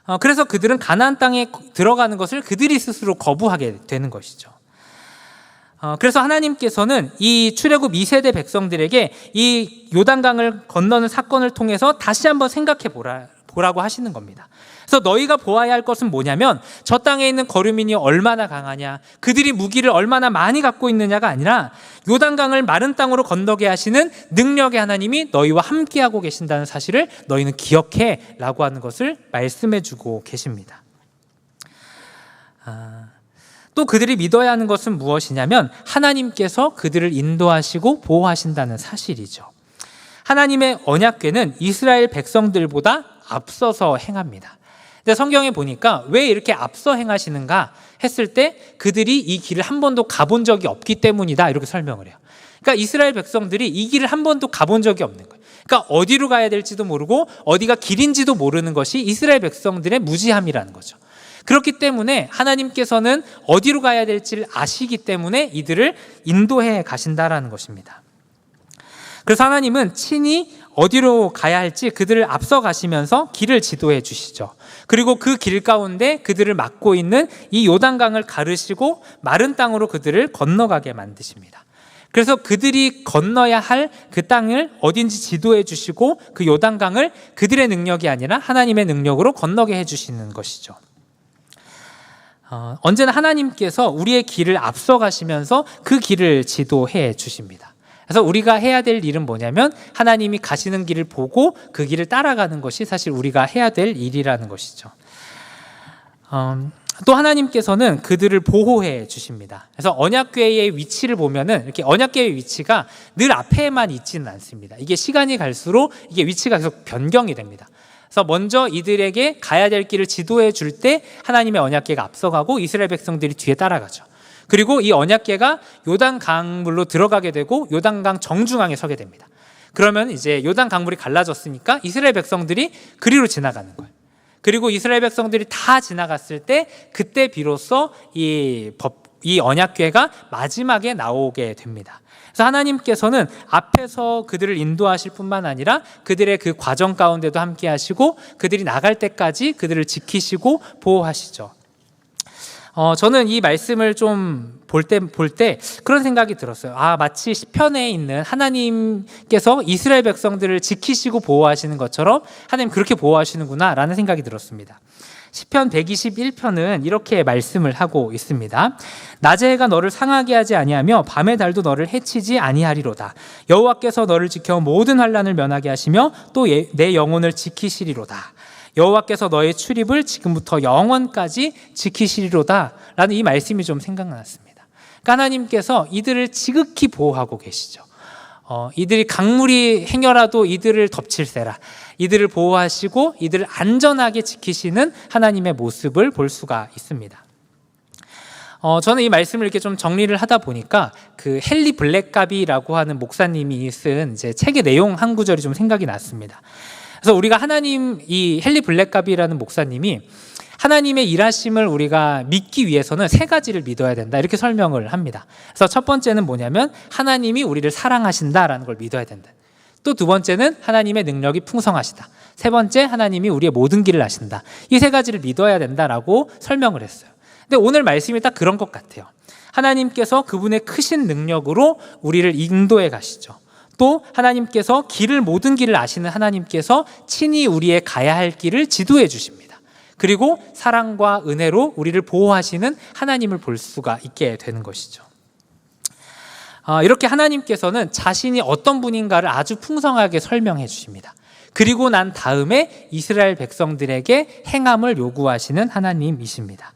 거예요. 그래서 그들은 가나안 땅에 들어가는 것을 그들이 스스로 거부하게 되는 것이죠. 그래서 하나님께서는 이 출애굽 2세대 백성들에게 이 요단강을 건너는 사건을 통해서 다시 한번 생각해 보라고 하시는 겁니다. 그래서 너희가 보아야 할 것은 뭐냐면 저 땅에 있는 거류민이 얼마나 강하냐, 그들이 무기를 얼마나 많이 갖고 있느냐가 아니라 요단강을 마른 땅으로 건너게 하시는 능력의 하나님이 너희와 함께하고 계신다는 사실을 너희는 기억해 라고 하는 것을 말씀해 주고 계십니다. 또 그들이 믿어야 하는 것은 무엇이냐면 하나님께서 그들을 인도하시고 보호하신다는 사실이죠. 하나님의 언약궤는 이스라엘 백성들보다 앞서서 행합니다. 근데 성경에 보니까 왜 이렇게 앞서 행하시는가 했을 때 그들이 이 길을 한 번도 가본 적이 없기 때문이다, 이렇게 설명을 해요. 그러니까 이스라엘 백성들이 이 길을 한 번도 가본 적이 없는 거예요. 그러니까 어디로 가야 될지도 모르고 어디가 길인지도 모르는 것이 이스라엘 백성들의 무지함이라는 거죠. 그렇기 때문에 하나님께서는 어디로 가야 될지를 아시기 때문에 이들을 인도해 가신다라는 것입니다. 그래서 하나님은 친히 어디로 가야 할지 그들을 앞서 가시면서 길을 지도해 주시죠. 그리고 그 길 가운데 그들을 막고 있는 이 요단강을 가르시고 마른 땅으로 그들을 건너가게 만드십니다. 그래서 그들이 건너야 할 그 땅을 어딘지 지도해 주시고 그 요단강을 그들의 능력이 아니라 하나님의 능력으로 건너게 해 주시는 것이죠. 언제나 하나님께서 우리의 길을 앞서 가시면서 그 길을 지도해 주십니다. 그래서 우리가 해야 될 일은 뭐냐면 하나님이 가시는 길을 보고 그 길을 따라가는 것이 사실 우리가 해야 될 일이라는 것이죠. 또 하나님께서는 그들을 보호해 주십니다. 그래서 언약궤의 위치를 보면은 이렇게 언약궤의 위치가 늘 앞에만 있지는 않습니다. 이게 시간이 갈수록 이게 위치가 계속 변경이 됩니다. 그래서 먼저 이들에게 가야 될 길을 지도해 줄 때 하나님의 언약궤가 앞서가고 이스라엘 백성들이 뒤에 따라가죠. 그리고 이 언약궤가 요단 강물로 들어가게 되고 요단강 정중앙에 서게 됩니다. 그러면 이제 요단 강물이 갈라졌으니까 이스라엘 백성들이 그리로 지나가는 거예요. 그리고 이스라엘 백성들이 다 지나갔을 때 그때 비로소 이 언약궤가 마지막에 나오게 됩니다. 그래서 하나님께서는 앞에서 그들을 인도하실 뿐만 아니라 그들의 그 과정 가운데도 함께 하시고 그들이 나갈 때까지 그들을 지키시고 보호하시죠. 저는 이 말씀을 좀 볼 때 그런 생각이 들었어요. 마치 시편에 있는 하나님께서 이스라엘 백성들을 지키시고 보호하시는 것처럼 하나님 그렇게 보호하시는구나 라는 생각이 들었습니다. 시편 121편은 이렇게 말씀을 하고 있습니다. 낮의 해가 너를 상하게 하지 아니하며 밤의 달도 너를 해치지 아니하리로다. 여호와께서 너를 지켜 모든 환난을 면하게 하시며 또 내 영혼을 지키시리로다. 여호와께서 너의 출입을 지금부터 영원까지 지키시리로다 라는 이 말씀이 좀 생각났습니다. 그러니까 하나님께서 이들을 지극히 보호하고 계시죠. 이들이 강물이 행여라도 이들을 덮칠세라. 이들을 보호하시고 이들을 안전하게 지키시는 하나님의 모습을 볼 수가 있습니다. 저는 이 말씀을 이렇게 좀 정리를 하다 보니까 그 헨리 블랙가비라고 하는 목사님이 쓴 이제 책의 내용 한 구절이 좀 생각이 났습니다. 그래서 우리가 이 헨리 블랙가비라는 목사님이 하나님의 일하심을 우리가 믿기 위해서는 세 가지를 믿어야 된다 이렇게 설명을 합니다. 그래서 첫 번째는 뭐냐면 하나님이 우리를 사랑하신다라는 걸 믿어야 된다. 또 두 번째는 하나님의 능력이 풍성하시다. 세 번째 하나님이 우리의 모든 길을 아신다. 이 세 가지를 믿어야 된다라고 설명을 했어요. 근데 오늘 말씀이 딱 그런 것 같아요. 하나님께서 그분의 크신 능력으로 우리를 인도해 가시죠. 또 하나님께서 모든 길을 아시는 하나님께서 친히 우리의 가야 할 길을 지도해 주십니다. 그리고 사랑과 은혜로 우리를 보호하시는 하나님을 볼 수가 있게 되는 것이죠. 이렇게 하나님께서는 자신이 어떤 분인가를 아주 풍성하게 설명해 주십니다. 그리고 난 다음에 이스라엘 백성들에게 행함을 요구하시는 하나님이십니다.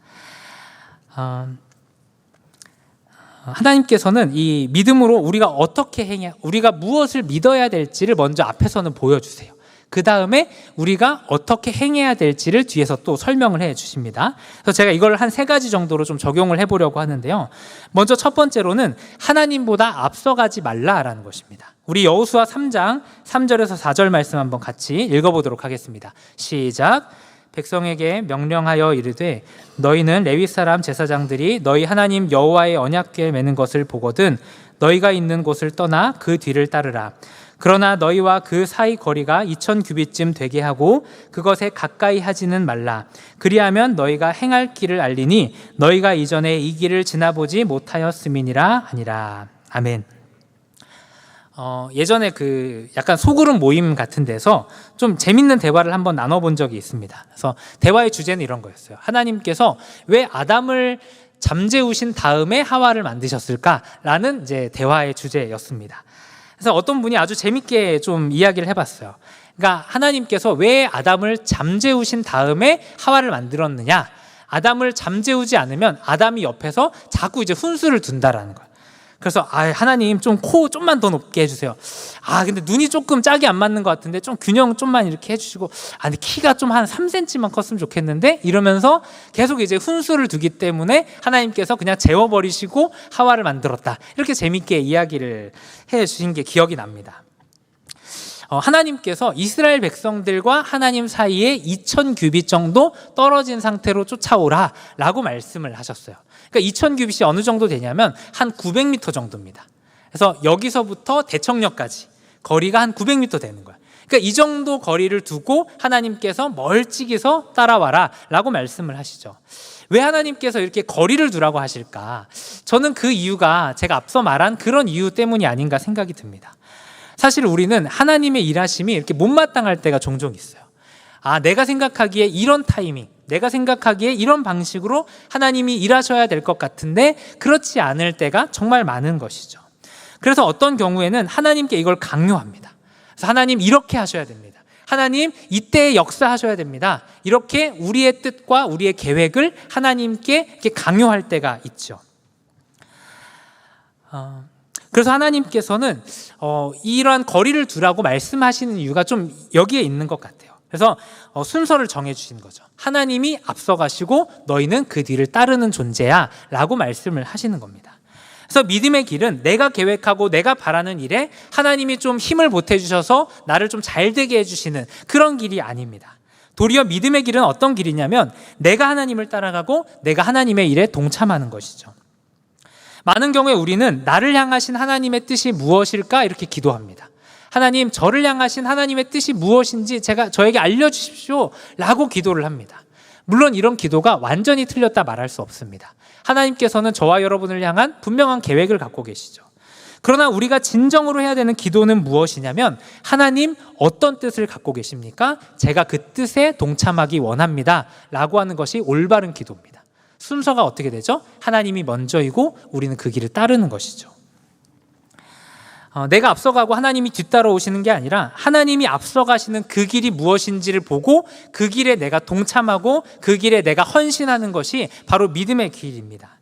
하나님께서는 이 믿음으로 우리가 무엇을 믿어야 될지를 먼저 앞에서는 보여주세요. 그 다음에 우리가 어떻게 행해야 될지를 뒤에서 또 설명을 해 주십니다. 그래서 제가 이걸 한 3가지 정도로 좀 적용을 해보려고 하는데요. 먼저 첫 번째로는 하나님보다 앞서가지 말라라는 것입니다. 우리 여호수아 3장 3절에서 4절 말씀 한번 같이 읽어보도록 하겠습니다. 시작. 백성에게 명령하여 이르되 너희는 레위 사람 제사장들이 너희 하나님 여호와의 언약궤에 매는 것을 보거든 너희가 있는 곳을 떠나 그 뒤를 따르라. 그러나 너희와 그 사이 거리가 2000규빗쯤 되게 하고 그것에 가까이 하지는 말라. 그리하면 너희가 행할 길을 알리니 너희가 이전에 이 길을 지나보지 못하였음이니라 하니라. 아멘. 예전에 그 약간 소그룹 모임 같은 데서 좀 재밌는 대화를 한번 나눠본 적이 있습니다. 그래서 대화의 주제는 이런 거였어요. 하나님께서 왜 아담을 잠재우신 다음에 하와를 만드셨을까라는 이제 대화의 주제였습니다. 그래서 어떤 분이 아주 재밌게 좀 이야기를 해봤어요. 그러니까 하나님께서 왜 아담을 잠재우신 다음에 하와를 만들었느냐? 아담을 잠재우지 않으면 아담이 옆에서 자꾸 이제 훈수를 둔다라는 거예요. 그래서 하나님 좀 코 좀만 더 높게 해주세요. 근데 눈이 조금 짝이 안 맞는 것 같은데 좀 균형 좀만 이렇게 해주시고 근데 키가 좀 한 3cm만 컸으면 좋겠는데 이러면서 계속 이제 훈수를 두기 때문에 하나님께서 그냥 재워버리시고 하와를 만들었다. 이렇게 재밌게 이야기를 해주신 게 기억이 납니다. 하나님께서 이스라엘 백성들과 하나님 사이에 2000규빗 정도 떨어진 상태로 쫓아오라 라고 말씀을 하셨어요. 그러니까 2000규빗이 어느 정도 되냐면 한 900m 정도입니다. 그래서 여기서부터 대청역까지 거리가 한 900m 되는 거예요. 그러니까 이 정도 거리를 두고 하나님께서 멀찍이서 따라와라 라고 말씀을 하시죠. 왜 하나님께서 이렇게 거리를 두라고 하실까? 저는 그 이유가 제가 앞서 말한 그런 이유 때문이 아닌가 생각이 듭니다. 사실 우리는 하나님의 일하심이 이렇게 못마땅할 때가 종종 있어요. 내가 생각하기에 이런 타이밍, 내가 생각하기에 이런 방식으로 하나님이 일하셔야 될 것 같은데 그렇지 않을 때가 정말 많은 것이죠. 그래서 어떤 경우에는 하나님께 이걸 강요합니다. 그래서 하나님 이렇게 하셔야 됩니다. 하나님 이때 역사하셔야 됩니다. 이렇게 우리의 뜻과 우리의 계획을 하나님께 이렇게 강요할 때가 있죠. 그래서 하나님께서는 이러한 거리를 두라고 말씀하시는 이유가 좀 여기에 있는 것 같아요. 그래서 순서를 정해주신 거죠. 하나님이 앞서가시고 너희는 그 뒤를 따르는 존재야 라고 말씀을 하시는 겁니다. 그래서 믿음의 길은 내가 계획하고 내가 바라는 일에 하나님이 좀 힘을 보태주셔서 나를 좀 잘되게 해주시는 그런 길이 아닙니다. 도리어 믿음의 길은 어떤 길이냐면 내가 하나님을 따라가고 내가 하나님의 일에 동참하는 것이죠. 많은 경우에 우리는 나를 향하신 하나님의 뜻이 무엇일까 이렇게 기도합니다. 하나님, 저를 향하신 하나님의 뜻이 무엇인지 저에게 알려주십시오 라고 기도를 합니다. 물론 이런 기도가 완전히 틀렸다 말할 수 없습니다. 하나님께서는 저와 여러분을 향한 분명한 계획을 갖고 계시죠. 그러나 우리가 진정으로 해야 되는 기도는 무엇이냐면 하나님 어떤 뜻을 갖고 계십니까? 제가 그 뜻에 동참하기 원합니다 라고 하는 것이 올바른 기도입니다. 순서가 어떻게 되죠? 하나님이 먼저이고 우리는 그 길을 따르는 것이죠. 내가 앞서가고 하나님이 뒤따라오시는 게 아니라 하나님이 앞서가시는 그 길이 무엇인지를 보고 그 길에 내가 동참하고 그 길에 내가 헌신하는 것이 바로 믿음의 길입니다.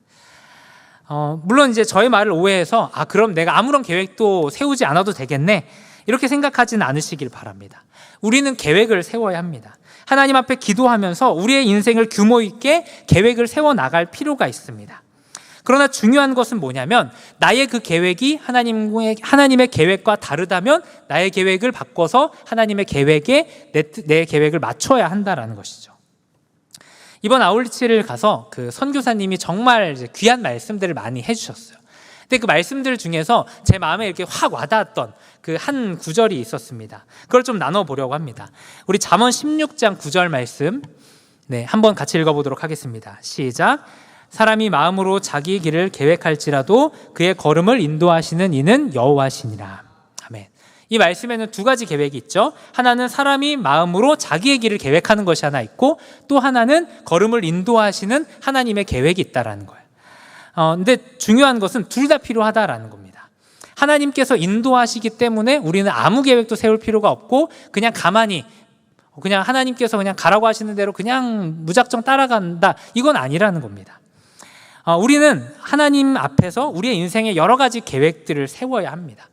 물론 이제 저의 말을 오해해서 그럼 내가 아무런 계획도 세우지 않아도 되겠네 이렇게 생각하지는 않으시길 바랍니다. 우리는 계획을 세워야 합니다. 하나님 앞에 기도하면서 우리의 인생을 규모 있게 계획을 세워나갈 필요가 있습니다. 그러나 중요한 것은 뭐냐면 나의 그 계획이 하나님의 계획과 다르다면 나의 계획을 바꿔서 하나님의 계획에 내 계획을 맞춰야 한다라는 것이죠. 이번 아울리치를 가서 그 선교사님이 정말 이제 귀한 말씀들을 많이 해주셨어요. 근데 그 말씀들 중에서 제 마음에 이렇게 확 와닿았던 그 한 구절이 있었습니다. 그걸 좀 나눠보려고 합니다. 우리 잠언 16장 9절 말씀 한번 같이 읽어보도록 하겠습니다. 시작. 사람이 마음으로 자기 길을 계획할지라도 그의 걸음을 인도하시는 이는 여호와시니라. 아멘. 이 말씀에는 두 가지 계획이 있죠. 하나는 사람이 마음으로 자기의 길을 계획하는 것이 하나 있고 또 하나는 걸음을 인도하시는 하나님의 계획이 있다라는 거예요. 근데 중요한 것은 둘 다 필요하다라는 겁니다. 하나님께서 인도하시기 때문에 우리는 아무 계획도 세울 필요가 없고 그냥 가만히 그냥 하나님께서 그냥 가라고 하시는 대로 그냥 무작정 따라간다 이건 아니라는 겁니다. 우리는 하나님 앞에서 우리의 인생에 여러 가지 계획들을 세워야 합니다.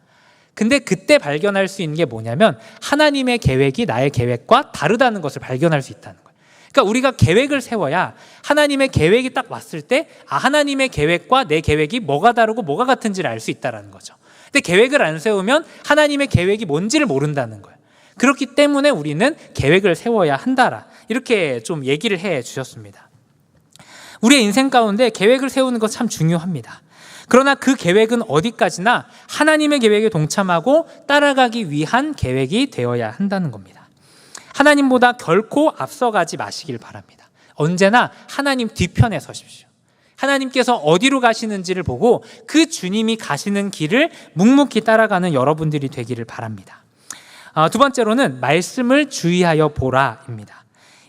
근데 그때 발견할 수 있는 게 뭐냐면 하나님의 계획이 나의 계획과 다르다는 것을 발견할 수 있다는 거예요. 그러니까 우리가 계획을 세워야 하나님의 계획이 딱 왔을 때 하나님의 계획과 내 계획이 뭐가 다르고 뭐가 같은지를 알 수 있다는 거죠. 근데 계획을 안 세우면 하나님의 계획이 뭔지를 모른다는 거예요. 그렇기 때문에 우리는 계획을 세워야 한다라 이렇게 좀 얘기를 해 주셨습니다. 우리의 인생 가운데 계획을 세우는 것 참 중요합니다. 그러나 그 계획은 어디까지나 하나님의 계획에 동참하고 따라가기 위한 계획이 되어야 한다는 겁니다. 하나님보다 결코 앞서가지 마시길 바랍니다. 언제나 하나님 뒤편에 서십시오. 하나님께서 어디로 가시는지를 보고 그 주님이 가시는 길을 묵묵히 따라가는 여러분들이 되기를 바랍니다. 두 번째로는 말씀을 주의하여 보라입니다.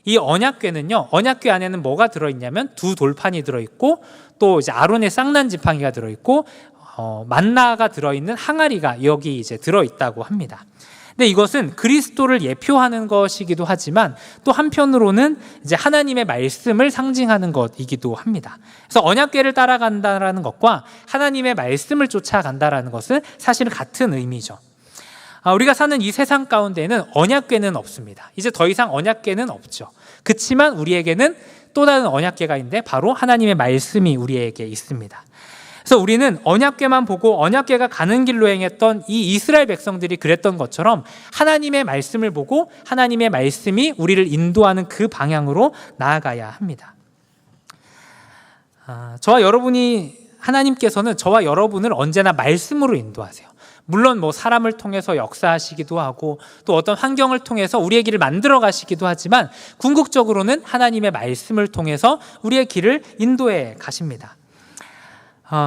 이 언약궤는요, 언약궤 안에는 뭐가 들어있냐면 두 돌판이 들어있고 또 이제 아론의 쌍난 지팡이가 들어있고 만나가 들어있는 항아리가 여기 이제 들어있다고 합니다. 근데 이것은 그리스도를 예표하는 것이기도 하지만 또 한편으로는 이제 하나님의 말씀을 상징하는 것이기도 합니다. 그래서 언약궤를 따라간다라는 것과 하나님의 말씀을 쫓아간다라는 것은 사실 같은 의미죠. 우리가 사는 이 세상 가운데는 언약궤는 없습니다. 이제 더 이상 언약궤는 없죠. 그렇지만 우리에게는 또 다른 언약궤가 있는데 바로 하나님의 말씀이 우리에게 있습니다. 그래서 우리는 언약궤만 보고 언약궤가 가는 길로 행했던 이 이스라엘 백성들이 그랬던 것처럼 하나님의 말씀을 보고 하나님의 말씀이 우리를 인도하는 그 방향으로 나아가야 합니다. 하나님께서는 저와 여러분을 언제나 말씀으로 인도하세요. 물론 뭐 사람을 통해서 역사하시기도 하고 또 어떤 환경을 통해서 우리의 길을 만들어 가시기도 하지만 궁극적으로는 하나님의 말씀을 통해서 우리의 길을 인도해 가십니다.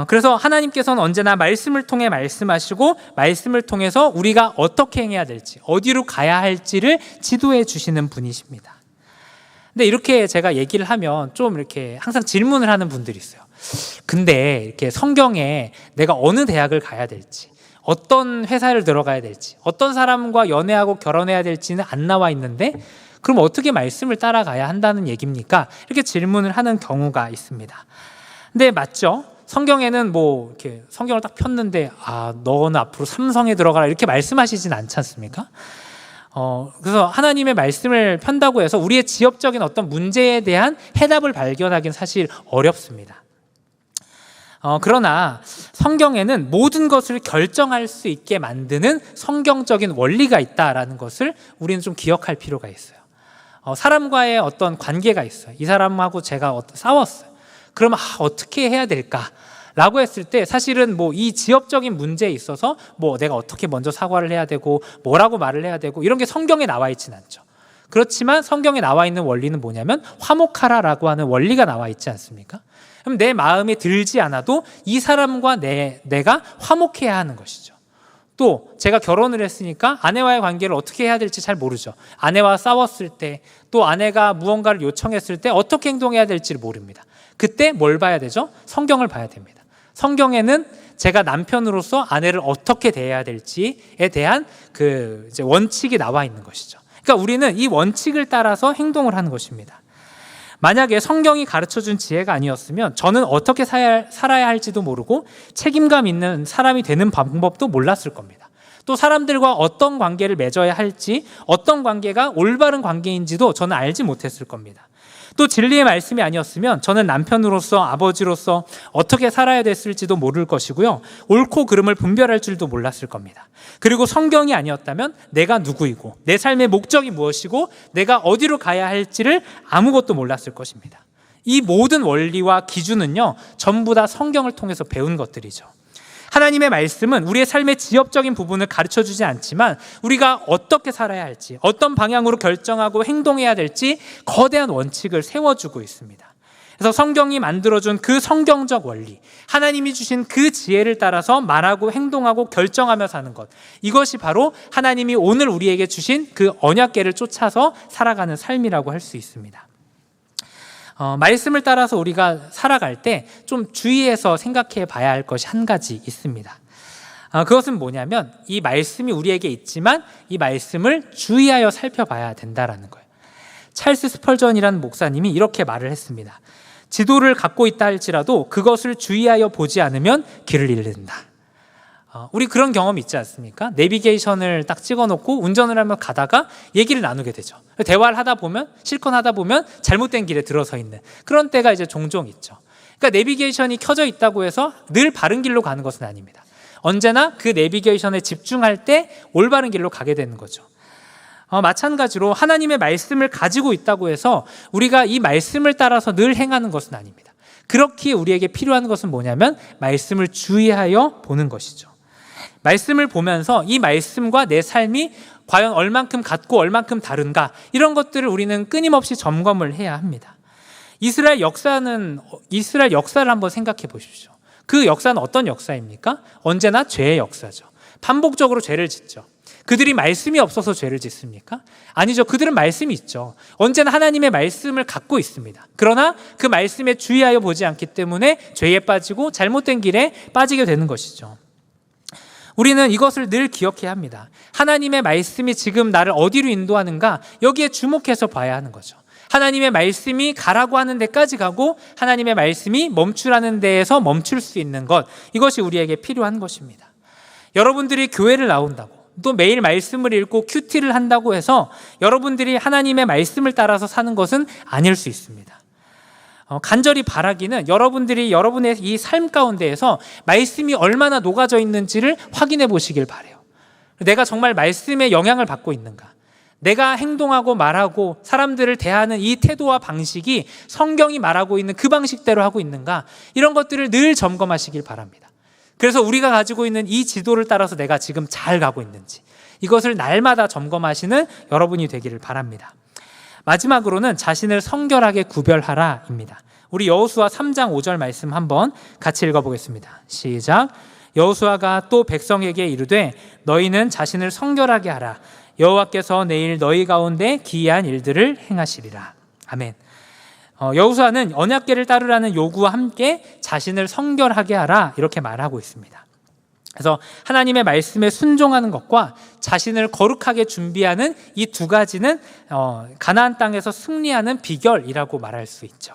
그래서 하나님께서는 언제나 말씀을 통해 말씀하시고 말씀을 통해서 우리가 어떻게 행해야 될지 어디로 가야 할지를 지도해 주시는 분이십니다. 근데 이렇게 제가 얘기를 하면 좀 이렇게 항상 질문을 하는 분들이 있어요. 근데 이렇게 성경에 내가 어느 대학을 가야 될지 어떤 회사를 들어가야 될지, 어떤 사람과 연애하고 결혼해야 될지는 안 나와 있는데 그럼 어떻게 말씀을 따라가야 한다는 얘기입니까? 이렇게 질문을 하는 경우가 있습니다. 근데 맞죠? 성경에는 뭐 이렇게 성경을 딱 폈는데 너는 앞으로 삼성에 들어가라 이렇게 말씀하시진 않지 않습니까? 그래서 하나님의 말씀을 편다고 해서 우리의 지역적인 어떤 문제에 대한 해답을 발견하기는 사실 어렵습니다. 그러나 성경에는 모든 것을 결정할 수 있게 만드는 성경적인 원리가 있다라는 것을 우리는 좀 기억할 필요가 있어요. 사람과의 어떤 관계가 있어요. 이 사람하고 제가 싸웠어요. 그러면 어떻게 해야 될까? 라고 했을 때 사실은 뭐 이 지역적인 문제에 있어서 뭐 내가 어떻게 먼저 사과를 해야 되고 뭐라고 말을 해야 되고 이런 게 성경에 나와 있지는 않죠. 그렇지만 성경에 나와 있는 원리는 뭐냐면 화목하라라고 하는 원리가 나와 있지 않습니까? 그럼 내 마음에 들지 않아도 이 사람과 내가 화목해야 하는 것이죠. 또 제가 결혼을 했으니까 아내와의 관계를 어떻게 해야 될지 잘 모르죠. 아내와 싸웠을 때, 또 아내가 무언가를 요청했을 때 어떻게 행동해야 될지를 모릅니다. 그때 뭘 봐야 되죠? 성경을 봐야 됩니다. 성경에는 제가 남편으로서 아내를 어떻게 대해야 될지에 대한 그 이제 원칙이 나와 있는 것이죠. 그러니까 우리는 이 원칙을 따라서 행동을 하는 것입니다. 만약에 성경이 가르쳐준 지혜가 아니었으면 저는 어떻게 살아야 할지도 모르고 책임감 있는 사람이 되는 방법도 몰랐을 겁니다. 또 사람들과 어떤 관계를 맺어야 할지, 어떤 관계가 올바른 관계인지도 저는 알지 못했을 겁니다. 또 진리의 말씀이 아니었으면 저는 남편으로서, 아버지로서 어떻게 살아야 됐을지도 모를 것이고요. 옳고 그름을 분별할 줄도 몰랐을 겁니다. 그리고 성경이 아니었다면 내가 누구이고 내 삶의 목적이 무엇이고 내가 어디로 가야 할지를 아무것도 몰랐을 것입니다. 이 모든 원리와 기준은요, 전부 다 성경을 통해서 배운 것들이죠. 하나님의 말씀은 우리의 삶의 지엽적인 부분을 가르쳐주지 않지만 우리가 어떻게 살아야 할지, 어떤 방향으로 결정하고 행동해야 될지 거대한 원칙을 세워주고 있습니다. 그래서 성경이 만들어준 그 성경적 원리, 하나님이 주신 그 지혜를 따라서 말하고 행동하고 결정하며 사는 것, 이것이 바로 하나님이 오늘 우리에게 주신 그 언약궤를 쫓아서 살아가는 삶이라고 할 수 있습니다. 말씀을 따라서 우리가 살아갈 때 좀 주의해서 생각해 봐야 할 것이 한 가지 있습니다. 그것은 뭐냐면 이 말씀이 우리에게 있지만 이 말씀을 주의하여 살펴봐야 된다라는 거예요. 찰스 스펄전이라는 목사님이 이렇게 말을 했습니다. 지도를 갖고 있다 할지라도 그것을 주의하여 보지 않으면 길을 잃는다. 우리 그런 경험 있지 않습니까? 내비게이션을 딱 찍어놓고 운전을 하며 가다가 얘기를 나누게 되죠. 대화를 하다 보면, 실컷 하다 보면 잘못된 길에 들어서 있는 그런 때가 이제 종종 있죠. 그러니까 내비게이션이 켜져 있다고 해서 늘 바른 길로 가는 것은 아닙니다. 언제나 그 내비게이션에 집중할 때 올바른 길로 가게 되는 거죠. 마찬가지로 하나님의 말씀을 가지고 있다고 해서 우리가 이 말씀을 따라서 늘 행하는 것은 아닙니다. 그렇기에 우리에게 필요한 것은 뭐냐면 말씀을 주의하여 보는 것이죠. 말씀을 보면서 이 말씀과 내 삶이 과연 얼만큼 같고 얼만큼 다른가, 이런 것들을 우리는 끊임없이 점검을 해야 합니다. 이스라엘 역사를 한번 생각해 보십시오. 그 역사는 어떤 역사입니까? 언제나 죄의 역사죠. 반복적으로 죄를 짓죠. 그들이 말씀이 없어서 죄를 짓습니까? 아니죠. 그들은 말씀이 있죠. 언제나 하나님의 말씀을 갖고 있습니다. 그러나 그 말씀에 주의하여 보지 않기 때문에 죄에 빠지고 잘못된 길에 빠지게 되는 것이죠. 우리는 이것을 늘 기억해야 합니다. 하나님의 말씀이 지금 나를 어디로 인도하는가, 여기에 주목해서 봐야 하는 거죠. 하나님의 말씀이 가라고 하는 데까지 가고 하나님의 말씀이 멈추라는 데에서 멈출 수 있는 것, 이것이 우리에게 필요한 것입니다. 여러분들이 교회를 나온다고, 또 매일 말씀을 읽고 큐티를 한다고 해서 여러분들이 하나님의 말씀을 따라서 사는 것은 아닐 수 있습니다. 간절히 바라기는 여러분들이 여러분의 이 삶 가운데에서 말씀이 얼마나 녹아져 있는지를 확인해 보시길 바라요. 내가 정말 말씀에 영향을 받고 있는가? 내가 행동하고 말하고 사람들을 대하는 이 태도와 방식이 성경이 말하고 있는 그 방식대로 하고 있는가? 이런 것들을 늘 점검하시길 바랍니다. 그래서 우리가 가지고 있는 이 지도를 따라서 내가 지금 잘 가고 있는지, 이것을 날마다 점검하시는 여러분이 되기를 바랍니다. 마지막으로는 자신을 성결하게 구별하라입니다. 우리 여호수아 3장 5절 말씀 한번 같이 읽어보겠습니다. 시작. 여호수아가 또 백성에게 이르되 너희는 자신을 성결하게 하라. 여호와께서 내일 너희 가운데 기이한 일들을 행하시리라. 아멘. 여호수아는 언약궤를 따르라는 요구와 함께 자신을 성결하게 하라, 이렇게 말하고 있습니다. 그래서 하나님의 말씀에 순종하는 것과 자신을 거룩하게 준비하는 이 두 가지는 가나안 땅에서 승리하는 비결이라고 말할 수 있죠.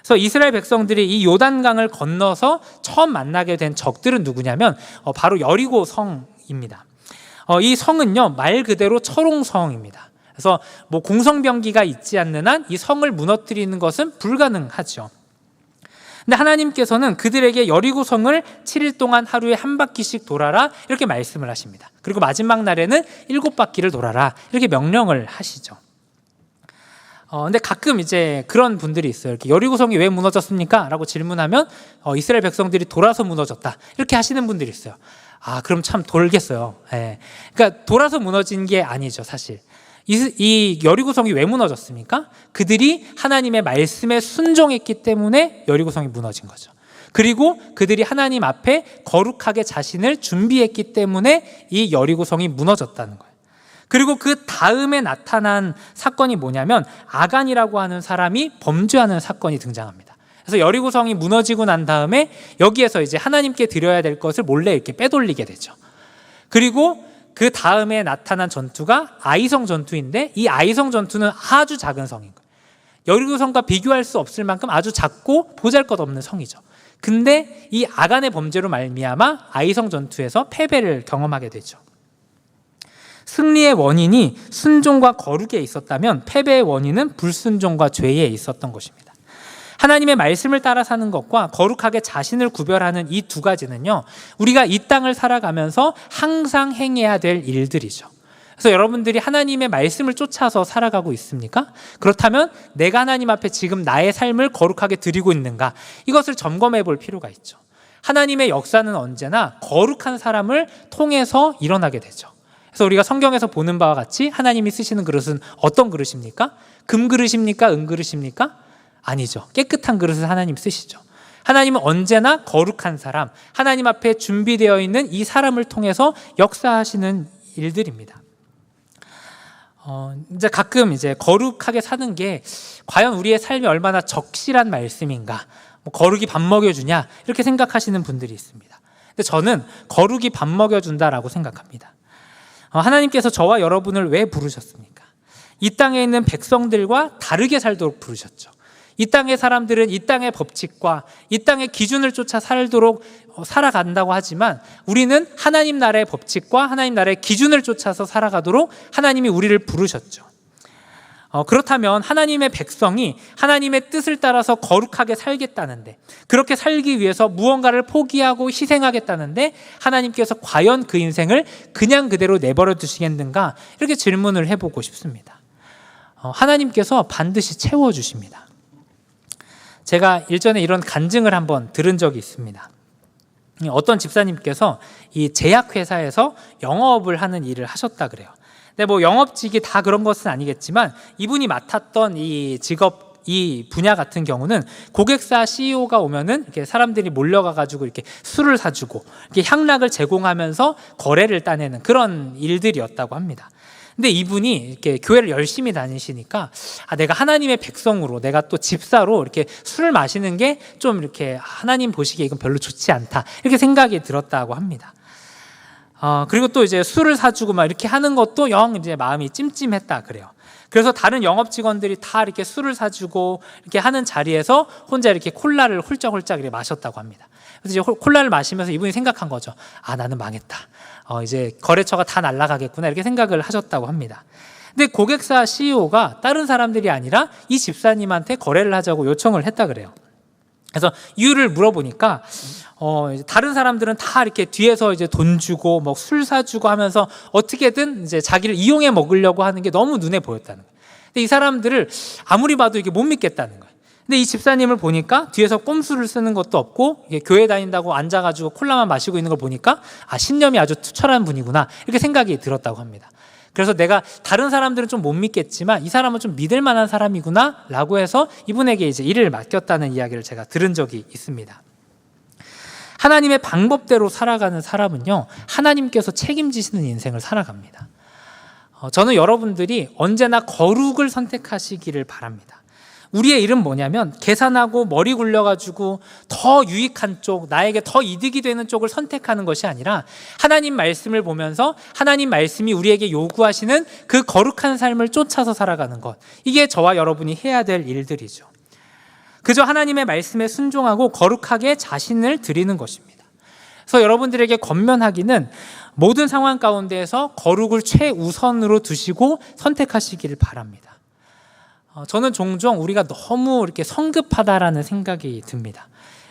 그래서 이스라엘 백성들이 이 요단강을 건너서 처음 만나게 된 적들은 누구냐면 바로 여리고 성입니다. 이 성은요, 말 그대로 철옹성입니다. 그래서 뭐 공성병기가 있지 않는 한 이 성을 무너뜨리는 것은 불가능하죠. 근데 하나님께서는 그들에게 여리고 성을 7일 동안 하루에 한 바퀴씩 돌아라 이렇게 말씀을 하십니다. 그리고 마지막 날에는 7바퀴를 돌아라 이렇게 명령을 하시죠. 근데 가끔 이제 그런 분들이 있어요. 이렇게 여리고 성이 왜 무너졌습니까? 라고 질문하면 이스라엘 백성들이 돌아서 무너졌다 이렇게 하시는 분들이 있어요. 아, 그럼 참 돌겠어요. 예. 그러니까 돌아서 무너진 게 아니죠, 사실. 이 여리고성이 왜 무너졌습니까? 그들이 하나님의 말씀에 순종했기 때문에 여리고성이 무너진 거죠. 그리고 그들이 하나님 앞에 거룩하게 자신을 준비했기 때문에 이 여리고성이 무너졌다는 거예요. 그리고 그 다음에 나타난 사건이 뭐냐면 아간이라고 하는 사람이 범죄하는 사건이 등장합니다. 그래서 여리고성이 무너지고 난 다음에 여기에서 이제 하나님께 드려야 될 것을 몰래 이렇게 빼돌리게 되죠. 그리고 그 다음에 나타난 전투가 아이성 전투인데 이 아이성 전투는 아주 작은 성인 거예요. 여리고성과 비교할 수 없을 만큼 아주 작고 보잘것없는 성이죠. 근데 이 아간의 범죄로 말미암아 아이성 전투에서 패배를 경험하게 되죠. 승리의 원인이 순종과 거룩에 있었다면 패배의 원인은 불순종과 죄에 있었던 것입니다. 하나님의 말씀을 따라 사는 것과 거룩하게 자신을 구별하는 이 두 가지는요, 우리가 이 땅을 살아가면서 항상 행해야 될 일들이죠. 그래서 여러분들이 하나님의 말씀을 쫓아서 살아가고 있습니까? 그렇다면 내가 하나님 앞에 지금 나의 삶을 거룩하게 드리고 있는가? 이것을 점검해 볼 필요가 있죠. 하나님의 역사는 언제나 거룩한 사람을 통해서 일어나게 되죠. 그래서 우리가 성경에서 보는 바와 같이 하나님이 쓰시는 그릇은 어떤 그릇입니까? 금 그릇입니까? 은 그릇입니까? 아니죠. 깨끗한 그릇을 하나님 쓰시죠. 하나님은 언제나 거룩한 사람, 하나님 앞에 준비되어 있는 이 사람을 통해서 역사하시는 일들입니다. 이제 가끔 이제 거룩하게 사는 게 과연 우리의 삶이 얼마나 적실한 말씀인가, 뭐 거룩이 밥 먹여주냐 이렇게 생각하시는 분들이 있습니다. 근데 저는 거룩이 밥 먹여준다라고 생각합니다. 하나님께서 저와 여러분을 왜 부르셨습니까? 이 땅에 있는 백성들과 다르게 살도록 부르셨죠. 이 땅의 사람들은 이 땅의 법칙과 이 땅의 기준을 쫓아 살도록 살아간다고 하지만 우리는 하나님 나라의 법칙과 하나님 나라의 기준을 쫓아서 살아가도록 하나님이 우리를 부르셨죠. 그렇다면 하나님의 백성이 하나님의 뜻을 따라서 거룩하게 살겠다는데, 그렇게 살기 위해서 무언가를 포기하고 희생하겠다는데 하나님께서 과연 그 인생을 그냥 그대로 내버려 두시겠는가, 이렇게 질문을 해보고 싶습니다. 하나님께서 반드시 채워주십니다. 제가 일전에 이런 간증을 한번 들은 적이 있습니다. 어떤 집사님께서 이 제약회사에서 영업을 하는 일을 하셨다 그래요. 근데 뭐 영업직이 다 그런 것은 아니겠지만 이분이 맡았던 이 직업, 이 분야 같은 경우는 고객사 CEO가 오면은 이렇게 사람들이 몰려가가지고 이렇게 술을 사주고 이렇게 향락을 제공하면서 거래를 따내는 그런 일들이었다고 합니다. 근데 이분이 이렇게 교회를 열심히 다니시니까 내가 하나님의 백성으로, 내가 또 집사로 이렇게 술을 마시는 게 좀 이렇게 하나님 보시기에 이건 별로 좋지 않다 이렇게 생각이 들었다고 합니다. 그리고 또 이제 술을 사주고 막 이렇게 하는 것도 영 이제 마음이 찜찜했다 그래요. 그래서 다른 영업 직원들이 다 이렇게 술을 사주고 이렇게 하는 자리에서 혼자 이렇게 콜라를 홀짝홀짝 이렇게 마셨다고 합니다. 그래서 이제 콜라를 마시면서 이분이 생각한 거죠. 나는 망했다. 이제 거래처가 다 날아가겠구나 이렇게 생각을 하셨다고 합니다. 근데 고객사 CEO가 다른 사람들이 아니라 이 집사님한테 거래를 하자고 요청을 했다 그래요. 그래서 이유를 물어보니까 다른 사람들은 다 이렇게 뒤에서 이제 돈 주고 뭐 술 사주고 하면서 어떻게든 이제 자기를 이용해 먹으려고 하는 게 너무 눈에 보였다는 거예요. 근데 이 사람들을 아무리 봐도 이게 못 믿겠다는 거예요. 근데 이 집사님을 보니까 뒤에서 꼼수를 쓰는 것도 없고 교회 다닌다고 앉아가지고 콜라만 마시고 있는 걸 보니까 신념이 아주 투철한 분이구나 이렇게 생각이 들었다고 합니다. 그래서 내가 다른 사람들은 좀 못 믿겠지만 이 사람은 좀 믿을 만한 사람이구나 라고 해서 이분에게 이제 일을 맡겼다는 이야기를 제가 들은 적이 있습니다. 하나님의 방법대로 살아가는 사람은요, 하나님께서 책임지시는 인생을 살아갑니다. 저는 여러분들이 언제나 거룩을 선택하시기를 바랍니다. 우리의 일은 뭐냐면 계산하고 머리 굴려가지고 더 유익한 쪽, 나에게 더 이득이 되는 쪽을 선택하는 것이 아니라 하나님 말씀을 보면서 하나님 말씀이 우리에게 요구하시는 그 거룩한 삶을 쫓아서 살아가는 것, 이게 저와 여러분이 해야 될 일들이죠. 그저 하나님의 말씀에 순종하고 거룩하게 자신을 드리는 것입니다. 그래서 여러분들에게 권면하기는 모든 상황 가운데에서 거룩을 최우선으로 두시고 선택하시기를 바랍니다. 저는 종종 우리가 너무 이렇게 성급하다라는 생각이 듭니다.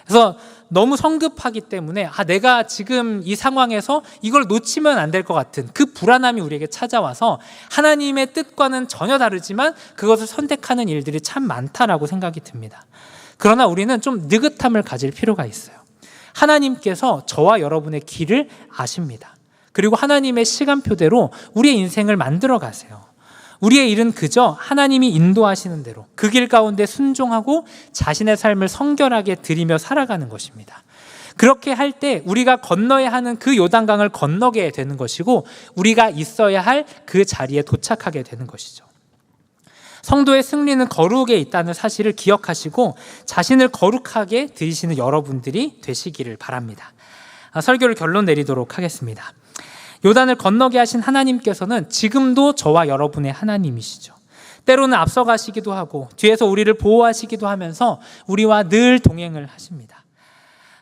그래서 너무 성급하기 때문에 내가 지금 이 상황에서 이걸 놓치면 안 될 것 같은 그 불안함이 우리에게 찾아와서 하나님의 뜻과는 전혀 다르지만 그것을 선택하는 일들이 참 많다라고 생각이 듭니다. 그러나 우리는 좀 느긋함을 가질 필요가 있어요. 하나님께서 저와 여러분의 길을 아십니다. 그리고 하나님의 시간표대로 우리의 인생을 만들어 가세요. 우리의 일은 그저 하나님이 인도하시는 대로 그 길 가운데 순종하고 자신의 삶을 성결하게 드리며 살아가는 것입니다. 그렇게 할 때 우리가 건너야 하는 그 요단강을 건너게 되는 것이고 우리가 있어야 할 그 자리에 도착하게 되는 것이죠. 성도의 승리는 거룩에 있다는 사실을 기억하시고 자신을 거룩하게 드리시는 여러분들이 되시기를 바랍니다. 설교를 결론 내리도록 하겠습니다. 요단을 건너게 하신 하나님께서는 지금도 저와 여러분의 하나님이시죠. 때로는 앞서가시기도 하고 뒤에서 우리를 보호하시기도 하면서 우리와 늘 동행을 하십니다.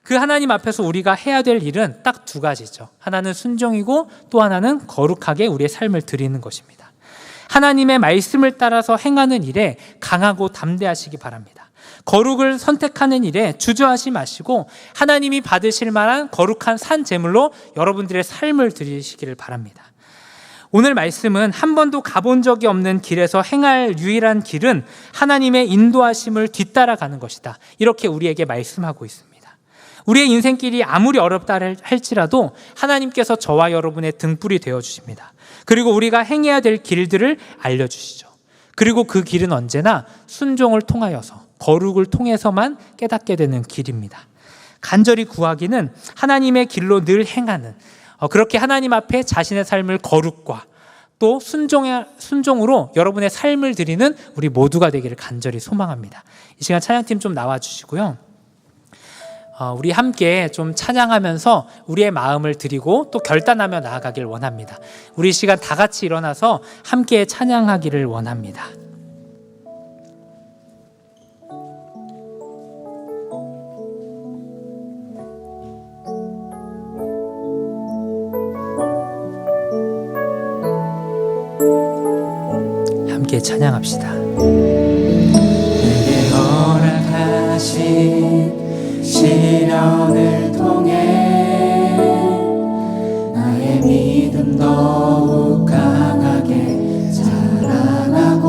그 하나님 앞에서 우리가 해야 될 일은 딱 두 가지죠. 하나는 순종이고 또 하나는 거룩하게 우리의 삶을 드리는 것입니다. 하나님의 말씀을 따라서 행하는 일에 강하고 담대하시기 바랍니다. 거룩을 선택하는 일에 주저하지 마시고 하나님이 받으실 만한 거룩한 산 제물로 여러분들의 삶을 드리시기를 바랍니다. 오늘 말씀은 한 번도 가본 적이 없는 길에서 행할 유일한 길은 하나님의 인도하심을 뒤따라가는 것이다. 이렇게 우리에게 말씀하고 있습니다. 우리의 인생길이 아무리 어렵다 할지라도 하나님께서 저와 여러분의 등불이 되어주십니다. 그리고 우리가 행해야 될 길들을 알려주시죠. 그리고 그 길은 언제나 순종을 통하여서 거룩을 통해서만 깨닫게 되는 길입니다. 간절히 구하기는 하나님의 길로 늘 행하는, 그렇게 하나님 앞에 자신의 삶을 거룩과 또 순종으로 여러분의 삶을 드리는 우리 모두가 되기를 간절히 소망합니다. 이 시간 찬양팀 좀 나와주시고요. 우리 함께 좀 찬양하면서 우리의 마음을 드리고 또 결단하며 나아가길 원합니다. 우리 시간 다 같이 일어나서 함께 찬양하기를 원합니다. 함께 찬양합시다. 내게 허락하신 시련을 통해 나의 믿음 더욱 강하게 자라나고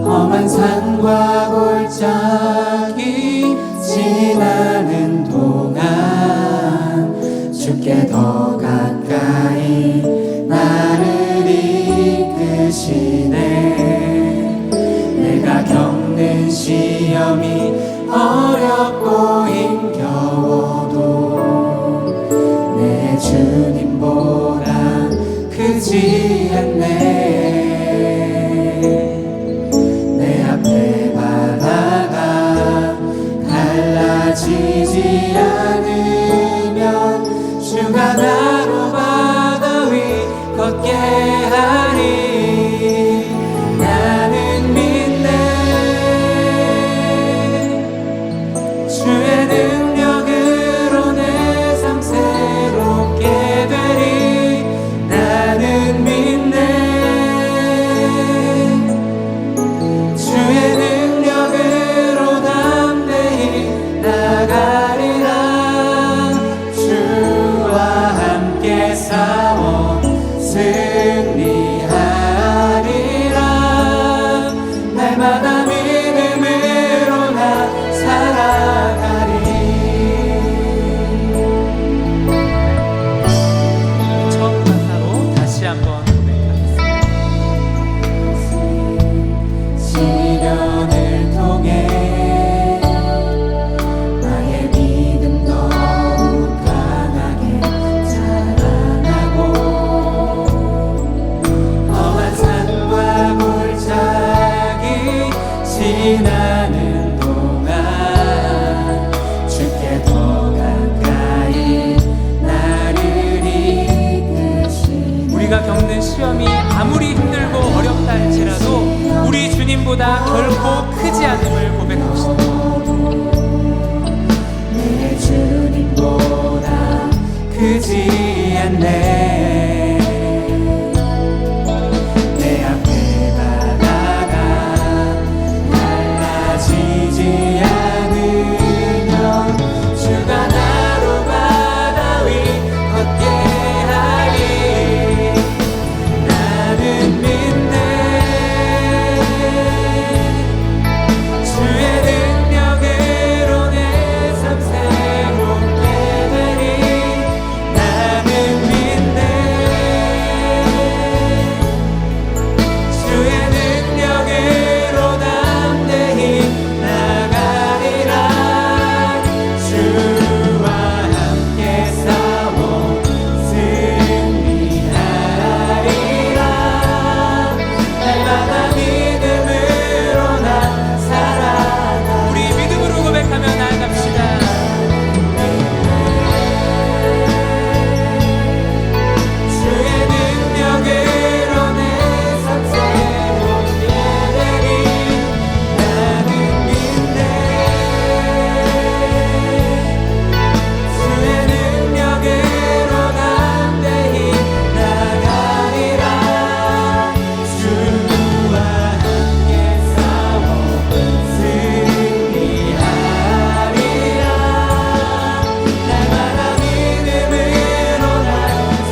험한 산과 골짜기 지나는 동안 주께 더 가까이 나를 이끄시네. 내가 겪는 시험이 어렵고 힘겨워도 내 주님보다 크지 않네. 내 앞에 바다가 갈라지지 않으면 주가 나로 바다 위 걷게 하리. 나는 믿네. 주의 능력으로 내 삶 새롭게 되리. 나는 믿네. 주의 능력으로 담대히 나가리라. 주와 함께 크지 않네. 내 앞에 바다가 갈라지지 않으면 주가 나로 바다 위 걷게 하리. 나는 믿네. 주의 능력으로 내 삶 새롭게 되리. 나는 믿네. 주의 능력으로 담대히 나가리라. 주와 함께 싸워 승리하리라. 날마다 믿음으로 나 살아가. 우리 믿음으로 고백하며 나아갑시다. 주의 능력으로 내 삶 새롭게 되리. 나는 믿네. 주의 능력으로 담대히 나가리라. 주와 함께 싸워 승리하리라. 날마다 믿음으로 나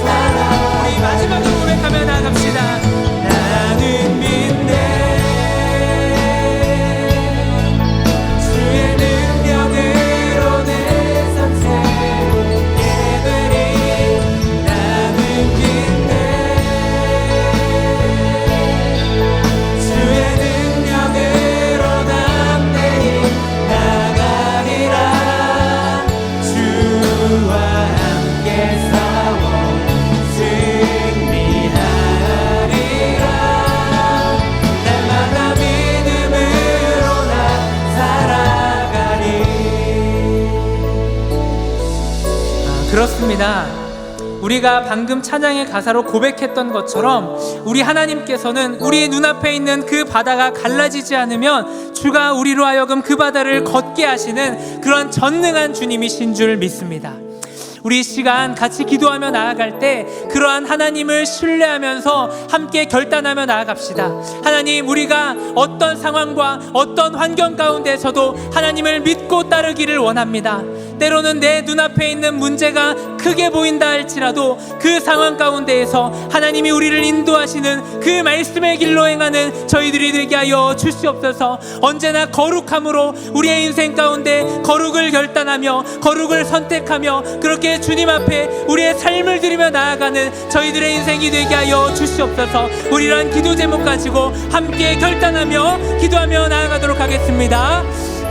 살아. 우리 마지막으로 고백하며 나갑시다. 나는 믿네. 주의 능력으로 내 삶 새롭게 되리. 나는 믿네. 주의 능력으로 담대히 나가리라. 주와 함께 싸워 승리하리라. 날마다 믿음으로 나 살아가리. 그렇습니다. 우리가 방금 찬양의 가사로 고백했던 것처럼 우리 하나님께서는 우리 눈앞에 있는 그 바다가 갈라지지 않으면 주가 우리로 하여금 그 바다를 걷게 하시는 그런 전능한 주님이신 줄 믿습니다. 우리 이 시간 같이 기도하며 나아갈 때 그러한 하나님을 신뢰하면서 함께 결단하며 나아갑시다. 하나님, 우리가 어떤 상황과 어떤 환경 가운데서도 하나님을 믿고 따르기를 원합니다. 때로는 내 눈앞에 있는 문제가 크게 보인다 할지라도 그 상황 가운데에서 하나님이 우리를 인도하시는 그 말씀의 길로 행하는 저희들이 되게 하여 주시옵소서. 언제나 거룩함으로 우리의 인생 가운데 거룩을 결단하며 거룩을 선택하며 그렇게 주님 앞에 우리의 삶을 드리며 나아가는 저희들의 인생이 되게 하여 주시옵소서. 우리란 기도 제목 가지고 함께 결단하며 기도하며 나아가도록 하겠습니다.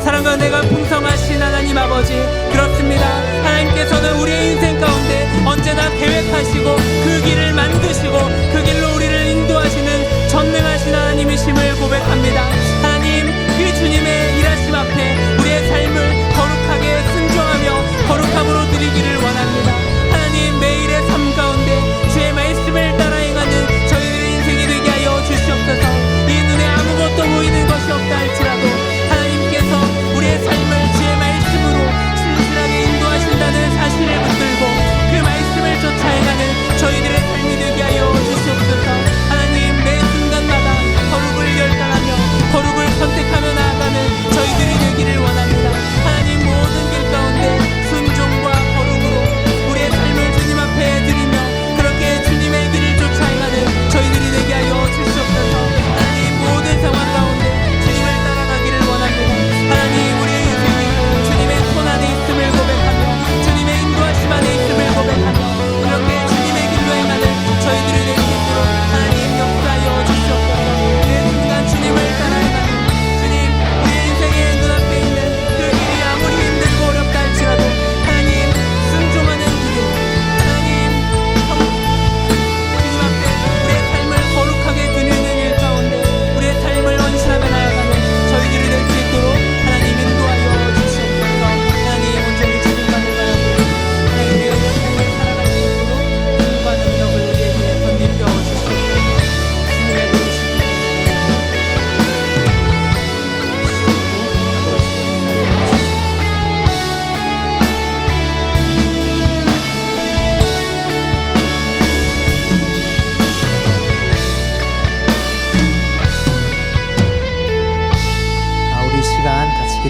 사랑과 은혜가 풍성하신 하나님 아버지, 그렇습니다. 하나님께서는 우리의 인생 가운데 언제나 계획하시고 그 길을 만드시고 그 길로 우리를 인도하시는 전능하신 하나님이심을 고백합니다. 하나님, 그 주님의 일하심 앞에 우리의 삶을 거룩하게 순종하며 거룩함으로 드리기를 원합니다. 하나님, 매일의 삶 가운데 주의 말씀을 따라 행하는 저희들의 인생이 되게 하여 주시옵소서. 이 눈에 아무것도 보이는 것이 없다 할지라도 하나님께서 우리의 삶을 주의 말씀으로 신실하게 인도하신다는 사실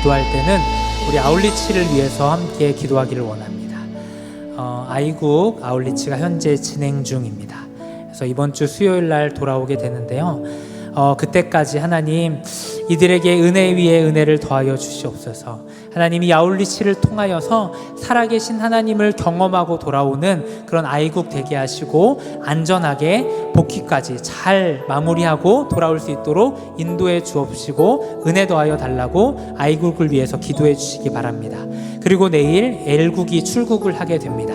기도할 때는 우리 아울리치를 위해서 함께 기도하기를 원합니다. 아이국 아울리치가 현재 진행 중입니다. 그래서 이번 주 수요일 날 돌아오게 되는데요. 그때까지 하나님 이들에게 은혜 위에 은혜를 더하여 주시옵소서. 하나님이 아울리치를 통하여서 살아계신 하나님을 경험하고 돌아오는 그런 아이국 되게 하시고 안전하게 복귀까지 잘 마무리하고 돌아올 수 있도록 인도해 주옵시고 은혜 더하여 달라고 아이국을 위해서 기도해 주시기 바랍니다. 그리고 내일 L국이 출국을 하게 됩니다.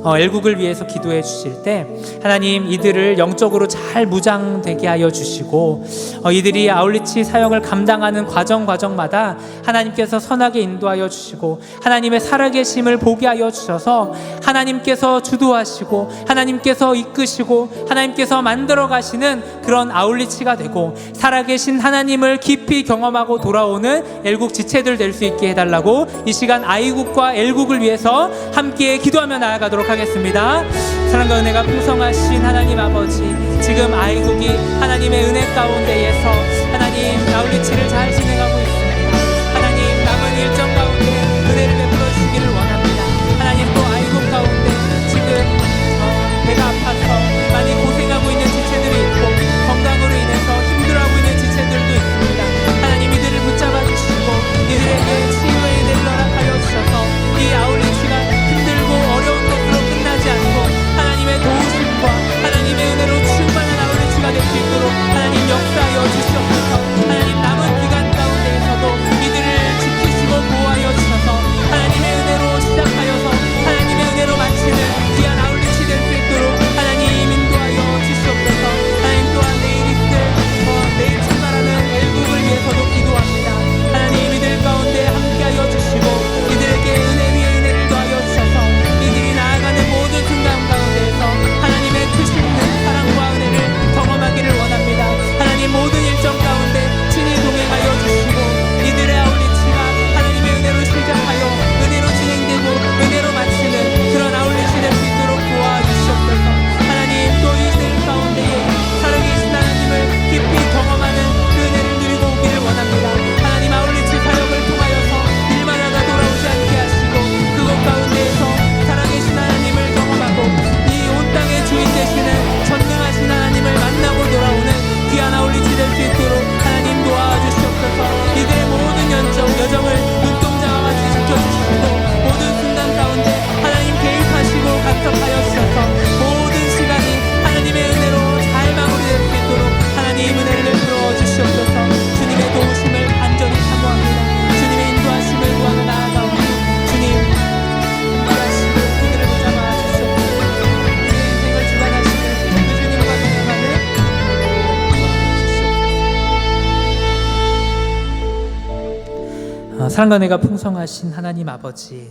L국을 위해서 기도해 주실 때 하나님 이들을 영적으로 잘 무장되게 하여 주시고 이들이 아울리치 사역을 감당하는 과정마다 하나님께서 선하게 인도하여 주시고 하나님의 살아계심을 보게 하여 주셔서 하나님께서 주도하시고 하나님께서 이끄시고 하나님께서 만들어 가시는 그런 아울리치가 되고 살아계신 하나님을 깊이 경험하고 돌아오는 L국 지체들 될 수 있게 해달라고 이 시간 아이국과 L국을 위해서 함께 기도하며 나아가도록 하겠습니다. 사랑과 은혜가 풍성하신 하나님 아버지, 지금 아이국이 하나님의 은혜 가운데에서 하나님 아울리치를 잘 진행하고 있습니다. 하나님 남은 일정 가운데 은혜를 베풀어 주시기를 원합니다. 하나님 또 아이국 가운데 지금 배가 아파서 많이 고생하고 있는 지체들이 있고 건강으로 인해서 힘들어하고 있는 지체들도 있습니다. 하나님 이들을 붙잡아 주시고 이들에게 치유의 은혜를 허락하여 주셔서 이 아울리치가 힘들고 어려운 것으로 끝나지 않고 하나님의 도우심과 하나님의 은혜로 충만한 아울리치가 될 수 있도록 하나님 역사하여 주시옵소서. 하나님 남은 기간 가운데에서도 이들을 지키시고 보호하여 주셔서 하나님의 은혜로 시작하여서 하나님의 은혜로 마치는 귀한 아울리치 될 수 있도록 하나님 인도하여 주시옵소서. 하나님 또한 내일 출발하는 L국을 위해서도 기도합니다. 하나님 이들 가운데 함께하여 주시고 이들에게 은혜 위에 은혜를 더하여 주셔서 이들이 나아가는 모든 순간 가운데에서 하나님의 크신 사랑과 은혜를 경험하기를 원합니다. 하나님 모든 일정 가운데 친히 동행하여 주시고 이들의 아울리치가 하나님의 은혜로 시작하여 은혜로 진행되고 은혜로 마치는 그런 아울리치 될 수 있도록 도와주시옵소서. 하나님 또 이들 가운데에 살아계신 하나님을 깊이 경험하는 그 은혜를 누리고 오기를 원합니다. 하나님 아울리치 사역을 통하여서 일만하다 돌아오지 않게 하시고 그곳 가운데에서 살아계신 하나님을 경험하고 이 온 땅의 주인 되시는 전능하신 하나님을 만나고 돌아오는 귀한 아울리치 될 수 있도록 하나님 도와주시옵소서. 이들의 모든 여정을 눈동자와 같이 지켜주시고 모든 순간 가운데 하나님 개입하시고 간섭하여 주셔서 모든 시간이 하나님의 은혜로 잘 마무리될 수 있도록 하나님 은혜를 베풀어 주시옵소서. 주님의 도우심을 간절히 사모합니다. 주님의 인도하심을 구하며 나아가옵니다. 주님 인도하시고 그들을 붙잡아 주시옵소서. 우리의 인생을 주관하시는 그 주님과 동행하는 사랑과 은혜가 풍성하신 하나님 아버지,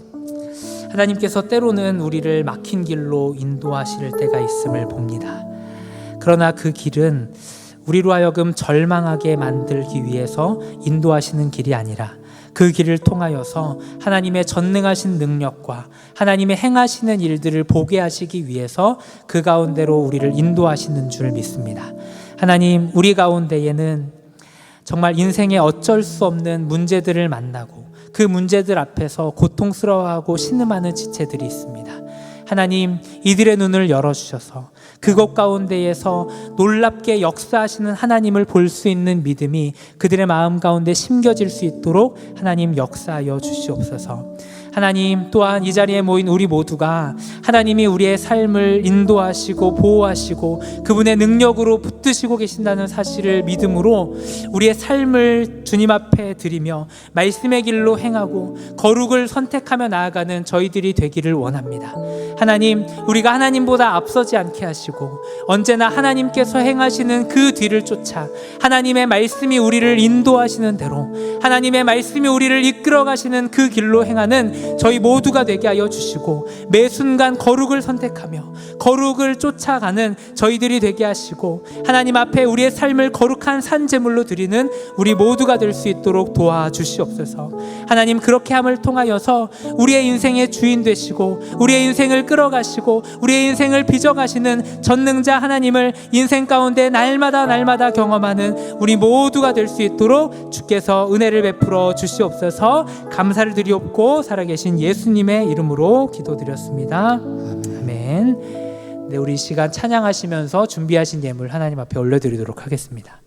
하나님께서 때로는 우리를 막힌 길로 인도하실 때가 있음을 봅니다. 그러나 그 길은 우리로 하여금 절망하게 만들기 위해서 인도하시는 길이 아니라 그 길을 통하여서 하나님의 전능하신 능력과 하나님의 행하시는 일들을 보게 하시기 위해서 그 가운데로 우리를 인도하시는 줄 믿습니다. 하나님, 우리 가운데에는 정말 인생에 어쩔 수 없는 문제들을 만나고 그 문제들 앞에서 고통스러워하고 신음하는 지체들이 있습니다. 하나님, 이들의 눈을 열어주셔서 그것 가운데에서 놀랍게 역사하시는 하나님을 볼 수 있는 믿음이 그들의 마음 가운데 심겨질 수 있도록 하나님 역사하여 주시옵소서. 하나님, 또한 이 자리에 모인 우리 모두가 하나님이 우리의 삶을 인도하시고 보호하시고 그분의 능력으로 붙드시고 계신다는 사실을 믿음으로 우리의 삶을 주님 앞에 드리며 말씀의 길로 행하고 거룩을 선택하며 나아가는 저희들이 되기를 원합니다. 하나님, 우리가 하나님보다 앞서지 않게 하시고 언제나 하나님께서 행하시는 그 뒤를 쫓아 하나님의 말씀이 우리를 인도하시는 대로 하나님의 말씀이 우리를 이끌어 가시는 그 길로 행하는 저희 모두가 되게 하여 주시고 매 순간 거룩을 선택하며 거룩을 쫓아가는 저희들이 되게 하시고 하나님 앞에 우리의 삶을 거룩한 산제물로 드리는 우리 모두가 될 수 있도록 도와주시옵소서. 하나님, 그렇게 함을 통하여서 우리의 인생의 주인 되시고 우리의 인생을 끌어가시고 우리의 인생을 빚어가시는 전능자 하나님을 인생 가운데 날마다 경험하는 우리 모두가 될 수 있도록 주께서 은혜를 베풀어 주시옵소서. 감사를 드리옵고 살아계신 예수님의 이름으로 기도드렸습니다. 아멘. 네, 우리 이 시간 찬양하시면서 준비하신 예물 하나님 앞에 올려드리도록 하겠습니다.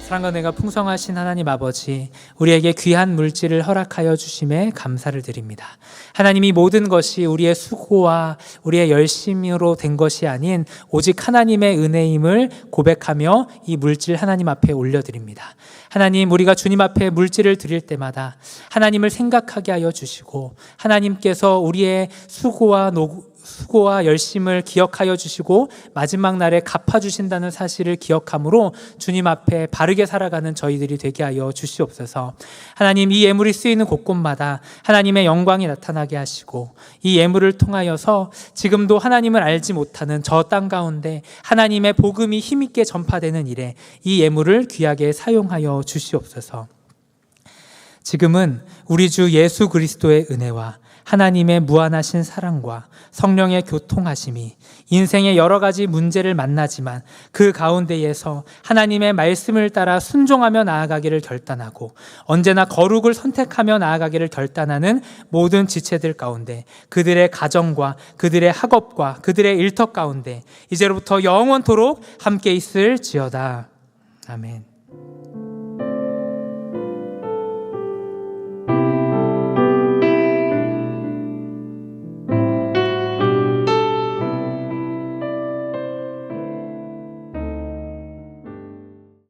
사랑과 은혜가 풍성하신 하나님 아버지, 우리에게 귀한 물질을 허락하여 주심에 감사를 드립니다. 하나님이 모든 것이 우리의 수고와 우리의 열심으로 된 것이 아닌 오직 하나님의 은혜임을 고백하며 이 물질 하나님 앞에 올려드립니다. 하나님, 우리가 주님 앞에 물질을 드릴 때마다 하나님을 생각하게 하여 주시고 하나님께서 우리의 수고와 열심을 기억하여 주시고 마지막 날에 갚아주신다는 사실을 기억함으로 주님 앞에 바르게 살아가는 저희들이 되게 하여 주시옵소서. 하나님, 이 예물이 쓰이는 곳곳마다 하나님의 영광이 나타나게 하시고 이 예물을 통하여서 지금도 하나님을 알지 못하는 저 땅 가운데 하나님의 복음이 힘있게 전파되는 일에 이 예물을 귀하게 사용하여 주시옵소서. 지금은 우리 주 예수 그리스도의 은혜와 하나님의 무한하신 사랑과 성령의 교통하심이 인생의 여러 가지 문제를 만나지만 그 가운데에서 하나님의 말씀을 따라 순종하며 나아가기를 결단하고 언제나 거룩을 선택하며 나아가기를 결단하는 모든 지체들 가운데, 그들의 가정과 그들의 학업과 그들의 일터 가운데 이제로부터 영원토록 함께 있을지어다. 아멘.